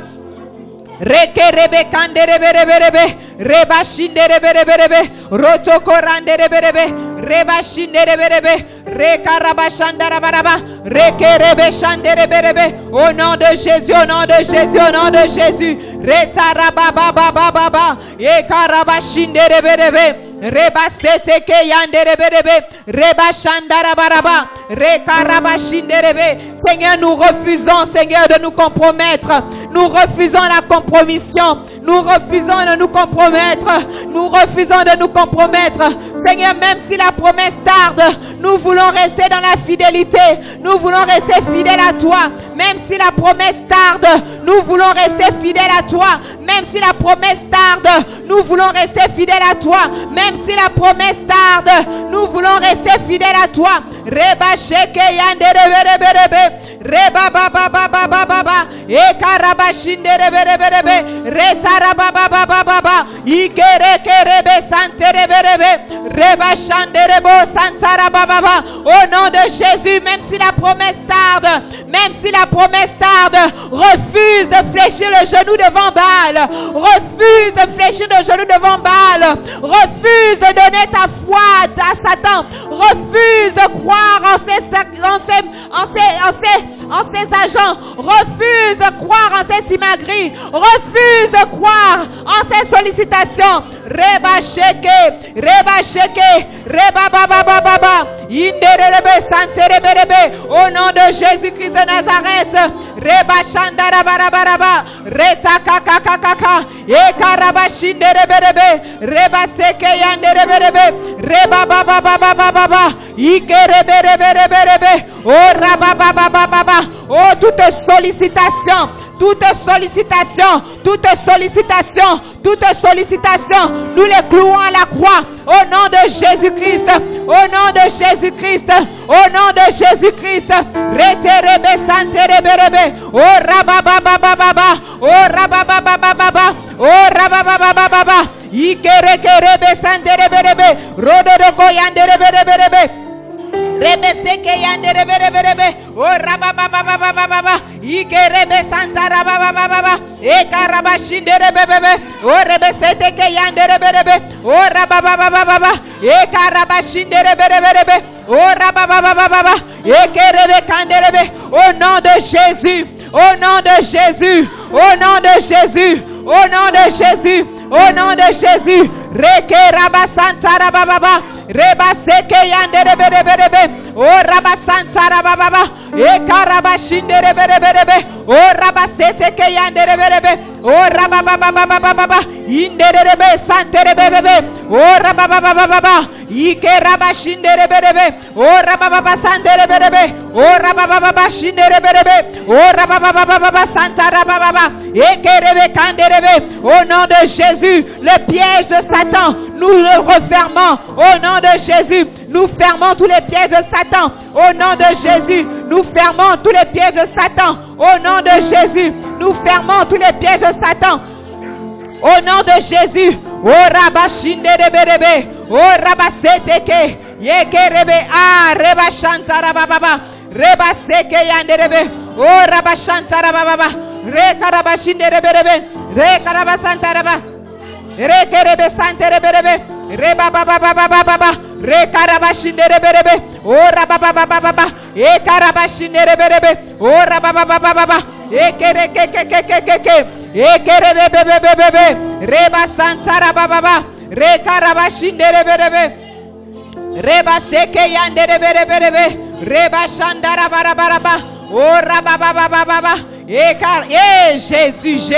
S1: rekerebe kanderebe rebe reba shinderebe rebe rotoko randerebe rebe reba shinderebe rebe rekarabashandarabaraba rekerebeshandereberebe. Au nom de Jésus, au nom de Jésus, au nom de Jésus. Retarabababababa ekarabashindereberebe reba seteke yandereberebe reba shandarabaraba rekarabashinderebe. Seigneur, nous refusons, Seigneur, de nous compromettre. Nous refusons la compromission. Nous refusons de nous compromettre. Nous refusons de nous compromettre. Seigneur, même si la promesse tarde, nous voulons rester dans la fidélité. Nous voulons rester fidèles à toi. Même si la promesse tarde, nous voulons rester fidèles à toi. Même si la promesse tarde, nous voulons rester fidèles à toi. Même si la promesse tarde, nous voulons rester fidèles à toi. Reba sheke yande rebe rebe reba baba baba baba e karaba shinde rebe reta baba baba baba ikere kerebe sante rebe reba shande rebo santara baba. Au nom de Jésus, même si la promesse tarde, même si la promesse tarde, refuse de fléchir le genou devant Baal, refuse de fléchir le genou devant Baal, refuse de donner ta foi à Satan refuse de croire en ses agents, refuse de croire en ses simagris, refuse de croire en ses sollicitations. Reba sheke, reba baba, inderebe santerebe, au nom de Jésus-Christ de Nazareth. Reba shandara baraba, reta kaka, e karaba shinderebe, reba seke yanderebe, reba baba, ikerebe, oh rababa, oh toute sollicitation, nous les clouons à la croix, au nom de Jésus-Christ, au nom de Jésus-Christ, au nom de Jésus-Christ. Reterebe santerebe, oh rababa, oh rababa, ikerebe santerebe, rodoko yanderebe. Rebeseke yanderebe, oh rababa, ikerebe santara baba, e karabashinderebe, oh rebesete ke yanderebe, oh rababa, e karabashinderebe, oh rababa, e kerebe kanderebe, au nom de Jésus, au nom de Jésus, au nom de Jésus, au nom de Jésus, au nom de Jésus, reke rabasantara baba, reba seke yanderebe, oh rabasantara baba, e karabashinderebe, oh rabasete ke yanderebe, oh rababa, inderebe santerebe, oh rababa, ike rabashinderebe, oh rababa santerebe, oh rababa shinderebe, oh rababa santara baba, e kerebe kanderebe, au nom de Jésus, le piège de Satan, nous le refermons. Au nom de Jésus, nous fermons tous les pièges de Satan. Au nom de Jésus, nous fermons tous les pièges de Satan. Au nom de Jésus, nous fermons tous les pièges de Satan. Au nom de Jésus, oh rabashinderebe, oh rabaseteke, yekerebe, ah rebashantara baba, rebaseke yanderebe, oh rabashantara baba, rekarabashinderebe, rekarabasantara baba. Rekerebe santerebe, reba baba, rekarabashinderebe, oh rababa, e karabashinderebe, oh rababa, e kerebe, reba santara baba, rekarabashinderebe, reba seke yanderebe, reba shandara baraba, oh rababa, e Jésus.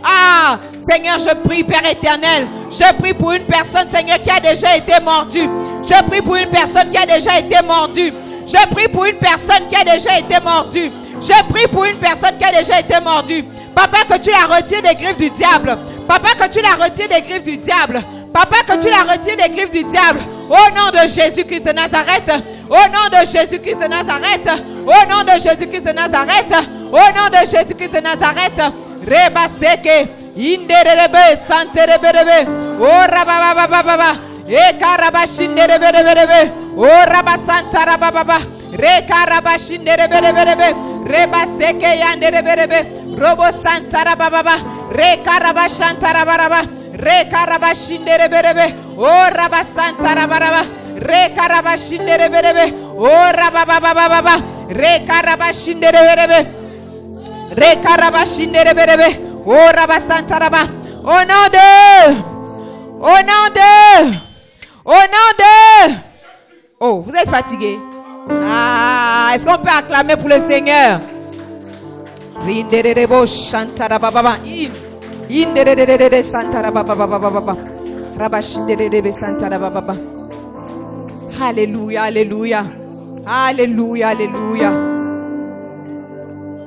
S1: Ah, Seigneur, je prie, Père éternel. Je prie pour une personne, Seigneur, qui a déjà été mordue. Je prie pour une personne qui a déjà été mordue. Je prie pour une personne qui a déjà été mordue. Je prie pour une personne qui a déjà été mordue. Papa, que tu la retires des griffes du diable. Papa, que tu la retires des griffes du diable. Papa, que tu la retires des griffes du diable. Au nom de Jésus-Christ de Nazareth. Au nom de Jésus-Christ de Nazareth. Au nom de Jésus-Christ de Nazareth. Au nom de Jésus-Christ de Nazareth. Reba seke, inderebe, santerebe, oh rababa, e karabashinderebe, oh rabasantara baba, re karabashinderebe, reba seke yanderebe, robo santara baba, re karabashantara baba, re karabashinderebe, oh rabasantara baba, re karabashinderebe, oh rababa, re karabashinderebe. Rekarabashinderebe, oh rabasantaraba, au nom de, oh, vous êtes fatigué? Ah, est-ce qu'on peut acclamer pour le Seigneur? Rinderebo shantarababa, inderebe santarababa, rabashinderebe santarababa. Alléluia, alléluia, alléluia, alléluia.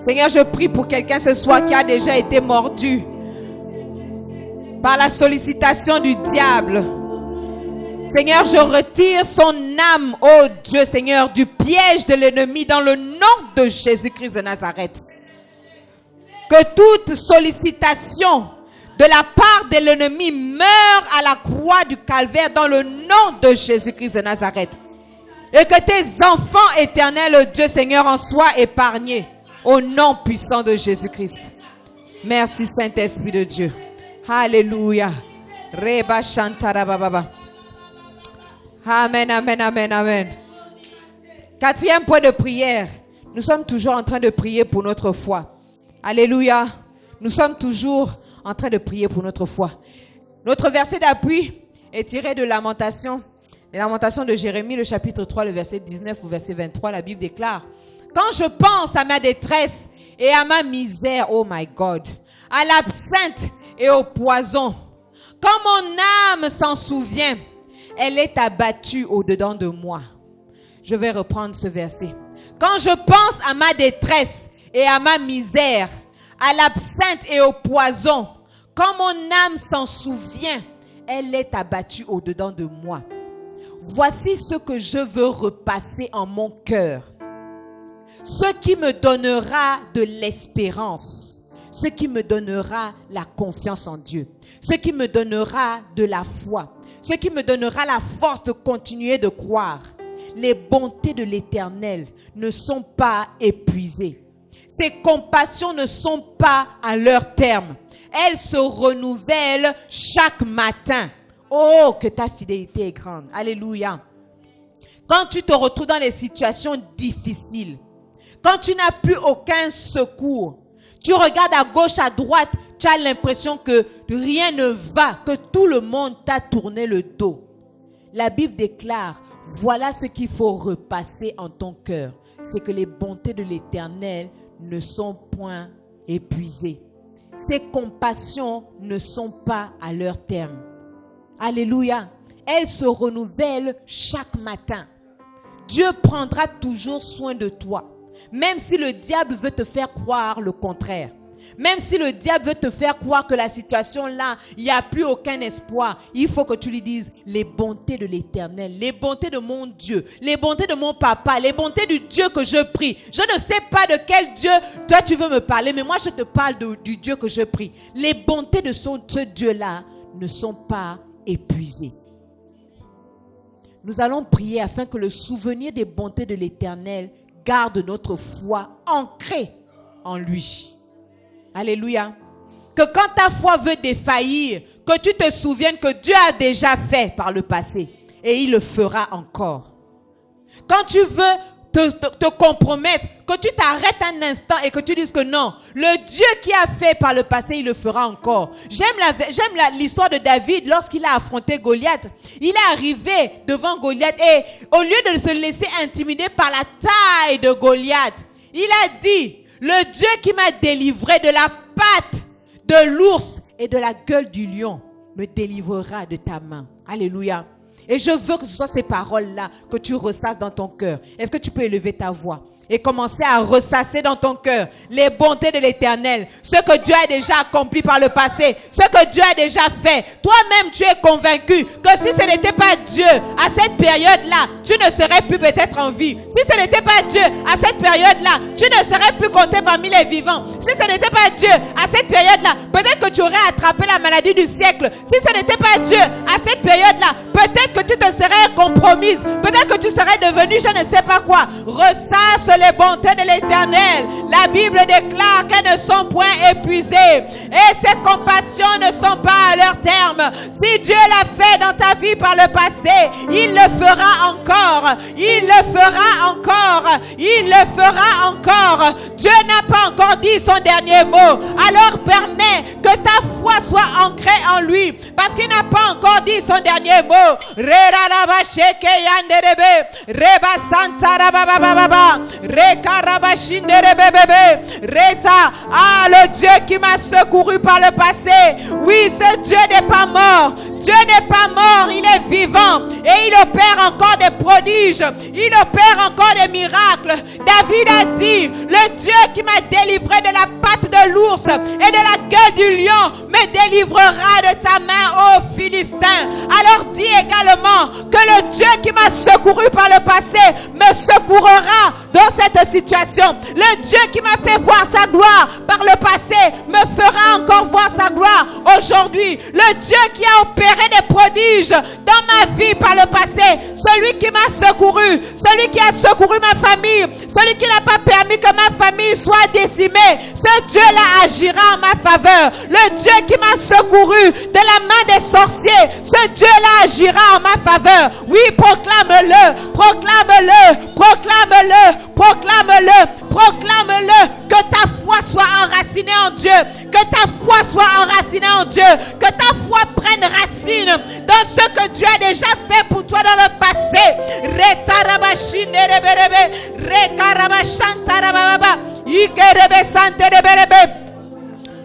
S1: Seigneur, je prie pour quelqu'un ce soir qui a déjà été mordu par la sollicitation du diable. Seigneur, je retire son âme, oh Dieu, Seigneur, du piège de l'ennemi dans le nom de Jésus-Christ de Nazareth. Que toute sollicitation de la part de l'ennemi meure à la croix du calvaire dans le nom de Jésus-Christ de Nazareth. Et que tes enfants éternels, Dieu, Seigneur, en soient épargnés. Au nom puissant de Jésus-Christ. Merci Saint-Esprit de Dieu. Alléluia. Reba shantara baba. Amen, amen, amen, amen. Quatrième point de prière. Nous sommes toujours en train de prier pour notre foi. Alléluia. Nous sommes toujours en train de prier pour notre foi. Notre verset d'appui est tiré de Lamentation. Les Lamentations de Jérémie, le chapitre 3, le verset 19 au verset 23, la Bible déclare: quand je pense à ma détresse et à ma misère, oh my God, à l'absinthe et au poison, quand mon âme s'en souvient, elle est abattue au-dedans de moi. Je vais reprendre ce verset. Quand je pense à ma détresse et à ma misère, à l'absinthe et au poison, quand mon âme s'en souvient, elle est abattue au-dedans de moi. Voici ce que je veux repasser en mon cœur. Ce qui me donnera de l'espérance, ce qui me donnera la confiance en Dieu, ce qui me donnera de la foi, ce qui me donnera la force de continuer de croire. Les bontés de l'Éternel ne sont pas épuisées. Ses compassions ne sont pas à leur terme. Elles se renouvellent chaque matin. Oh, que ta fidélité est grande. Alléluia. Quand tu te retrouves dans des situations difficiles, quand tu n'as plus aucun secours, tu regardes à gauche, à droite, tu as l'impression que rien ne va, que tout le monde t'a tourné le dos. La Bible déclare, voilà ce qu'il faut repasser en ton cœur. C'est que les bontés de l'Éternel ne sont point épuisées. Ses compassions ne sont pas à leur terme. Alléluia. Elles se renouvellent chaque matin. Dieu prendra toujours soin de toi. Même si le diable veut te faire croire le contraire. Même si le diable veut te faire croire que la situation là, il n'y a plus aucun espoir, il faut que tu lui dises les bontés de l'Éternel, les bontés de mon Dieu, les bontés de mon papa, les bontés du Dieu que je prie. Je ne sais pas de quel Dieu toi tu veux me parler, mais moi je te parle du Dieu que je prie. Les bontés de ce Dieu-là ne sont pas épuisées. Nous allons prier afin que le souvenir des bontés de l'Éternel garde notre foi ancrée en lui. Alléluia. Que quand ta foi veut défaillir, que tu te souviennes que Dieu a déjà fait par le passé et il le fera encore. Quand tu veux te compromettre, que tu t'arrêtes un instant et que tu dises que non, le Dieu qui a fait par le passé, il le fera encore. J'aime l'histoire de David lorsqu'il a affronté Goliath. Il est arrivé devant Goliath et au lieu de se laisser intimider par la taille de Goliath, il a dit: le Dieu qui m'a délivré de la patte de l'ours et de la gueule du lion me délivrera de ta main. Alléluia. Et je veux que ce soit ces paroles-là que tu ressasses dans ton cœur. Est-ce que tu peux élever ta voix et commencer à ressasser dans ton cœur les bontés de l'Éternel, ce que Dieu a déjà accompli par le passé, ce que Dieu a déjà fait. Toi-même, tu es convaincu que si ce n'était pas Dieu, à cette période-là, tu ne serais plus peut-être en vie. Si ce n'était pas Dieu, à cette période-là, tu ne serais plus compté parmi les vivants. Si ce n'était pas Dieu, à cette période-là, peut-être que tu aurais attrapé la maladie du siècle. Si ce n'était pas Dieu, à cette période-là, peut-être que tu te serais compromise. Peut-être que tu serais devenu je ne sais pas quoi. Ressasse les bontés de l'Éternel. La Bible déclare qu'elles ne sont point épuisées et ses compassions ne sont pas à leur terme. Si Dieu l'a fait dans ta vie par le passé, il le fera encore. Il le fera encore. Il le fera encore. Dieu n'a pas encore dit son dernier mot. Alors permets que ta foi soit ancrée en lui parce qu'il n'a pas encore dit son dernier mot. Ah, le Dieu qui m'a secouru par le passé. Oui, ce Dieu n'est pas mort. Dieu n'est pas mort, il est vivant et il opère encore des prodiges. Il opère encore des miracles. David a dit, le Dieu qui m'a délivré de la patte de l'ours et de la gueule du lion me délivrera de ta main, ô Philistin. Alors dis également que le Dieu qui m'a secouru par le passé me secourra dans cette situation. Le Dieu qui m'a fait voir sa gloire par le passé me fera encore voir sa gloire aujourd'hui. Le Dieu qui a opéré des prodiges dans ma vie par le passé, celui qui m'a secouru, celui qui a secouru ma famille, celui qui n'a pas permis que ma famille soit décimée, ce Dieu-là agira en ma faveur. Le Dieu qui m'a secouru de la main des sorciers, ce Dieu-là agira en ma faveur. Oui, proclame-le, proclame-le, proclame-le, proclame-le, proclame-le, que ta foi soit enracinée en Dieu, que ta foi soit enracinée en Dieu, que ta foi prenne racine dans ce que Dieu a déjà fait pour toi dans le passé. Retarabashine reberebe, rekarabashantarababa, ikerebe santereberebe.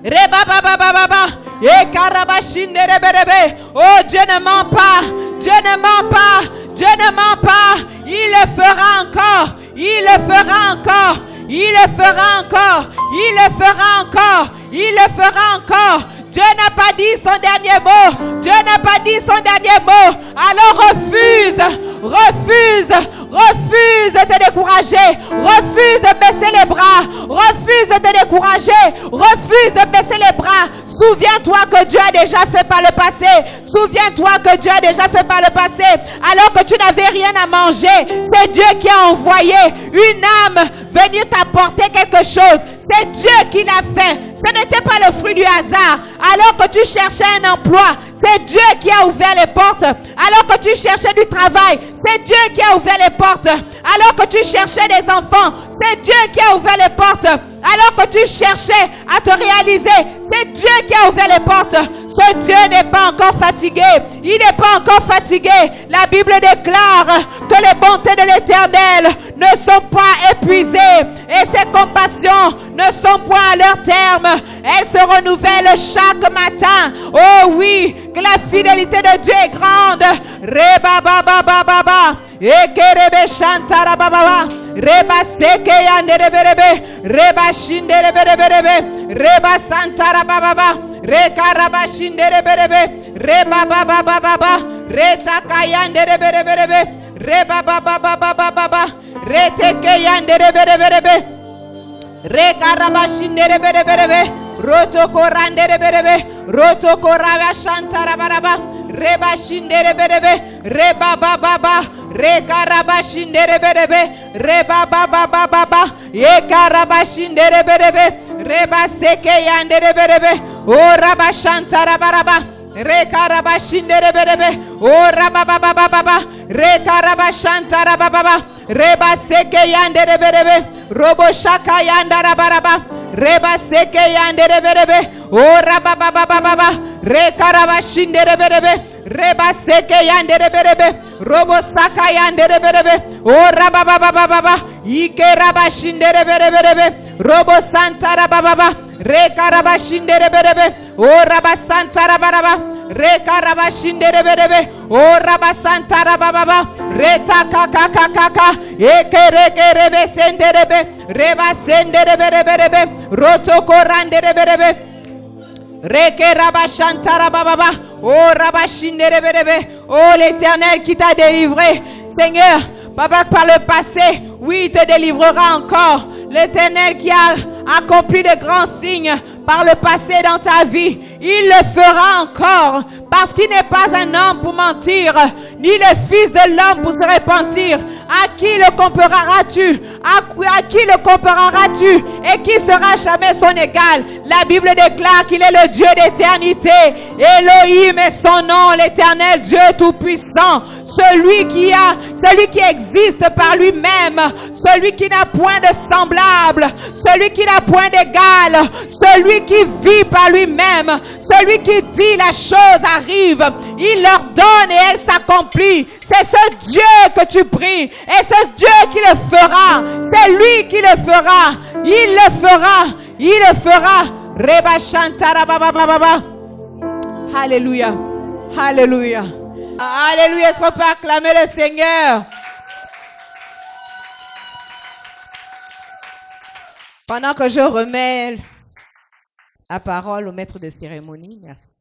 S1: Rebababababa, ekarabashine reberebe. Oh, Dieu ne ment pas, Dieu ne ment pas, Dieu ne ment pas. Il le fera encore, il le fera encore, il le fera encore, il le fera encore, il le fera encore. Dieu n'a pas dit son dernier mot. Dieu n'a pas dit son dernier mot. Alors refuse, refuse, refuse de te décourager. Refuse de baisser les bras. Refuse de te décourager. Refuse de baisser les bras. Souviens-toi que Dieu a déjà fait par le passé. Souviens-toi que Dieu a déjà fait par le passé. Alors que tu n'avais rien à manger, c'est Dieu qui a envoyé une âme venir t'apporter quelque chose. C'est Dieu qui l'a fait. Ce n'était pas le fruit du hasard. Alors que tu cherchais un emploi, c'est Dieu qui a ouvert les portes. Alors que tu cherchais du travail, c'est Dieu qui a ouvert les portes. Alors que tu cherchais des enfants, c'est Dieu qui a ouvert les portes. Alors que tu cherchais à te réaliser, c'est Dieu qui a ouvert les portes. Ce Dieu n'est pas encore fatigué. Il n'est pas encore fatigué. La Bible déclare que les bontés de l'Éternel ne sont pas épuisées et ses compassions ne sont point à leur terme. Elles se renouvellent chaque matin. Oh oui, que la fidélité de Dieu est grande. Reba baba baba baba. Ekerebe shantara baba. Reba seke yanderebe. Reba shinderebe. Reba santara baba. Rekaraba shinderebe. Reba baba baba. Reta kayanderebe. Reba baba baba baba. Reteke yanderebe. Rekarabashinderebe, rotoko randerebe, rotoko rabashantarabaraba, rebashinderebe, rebababa, rekarabashinderebe, rebababa, yekarabashinderebe, rebaseke yanderebe, o rabashantarabaraba. Rekarabashinderebe, o rabababa, rekarabashantarababa, reba seke yanderebe, robo shaka yandarabaraba, reba seke yanderebe, o rabababa, rekarabashinderebe, reba seke yanderebe, robo saka yanderebe, o rabababa, ikerabashinderebe, robo santarababa, rekarabashinderebe, o rabasantarabaraba, rekarabashinderebe, o rabasantarababa, retakakakaka, ekerekerebe senderebe, rebasenderebe, rotokoranderebe, rekerabashantarababa, o rabashinderebe. Oh, l'Éternel qui t'a délivré, Seigneur, Papa, par le passé, oui, il te délivrera encore. L'Éternel qui a accompli de grands signes par le passé dans ta vie, il le fera encore, parce qu'il n'est pas un homme pour mentir, ni le fils de l'homme pour se repentir. À qui le compareras-tu? À qui le compareras-tu? Et qui sera jamais son égal? La Bible déclare qu'il est le Dieu d'éternité. Elohim est son nom, l'Éternel Dieu tout-puissant, celui qui existe par lui-même, celui qui n'a point de semblable, celui qui n'a point d'égal, celui qui vit par lui-même, celui qui dit la chose arrive, il l'ordonne et elle s'accomplit. C'est ce Dieu que tu pries et c'est Dieu qui le fera, c'est lui qui le fera, il le fera, il le fera. Reba shantara baba baba. Alléluia, alléluia, alléluia. Est-ce qu'on peut acclamer le Seigneur? Pendant que je remets la parole au maître de cérémonie, merci.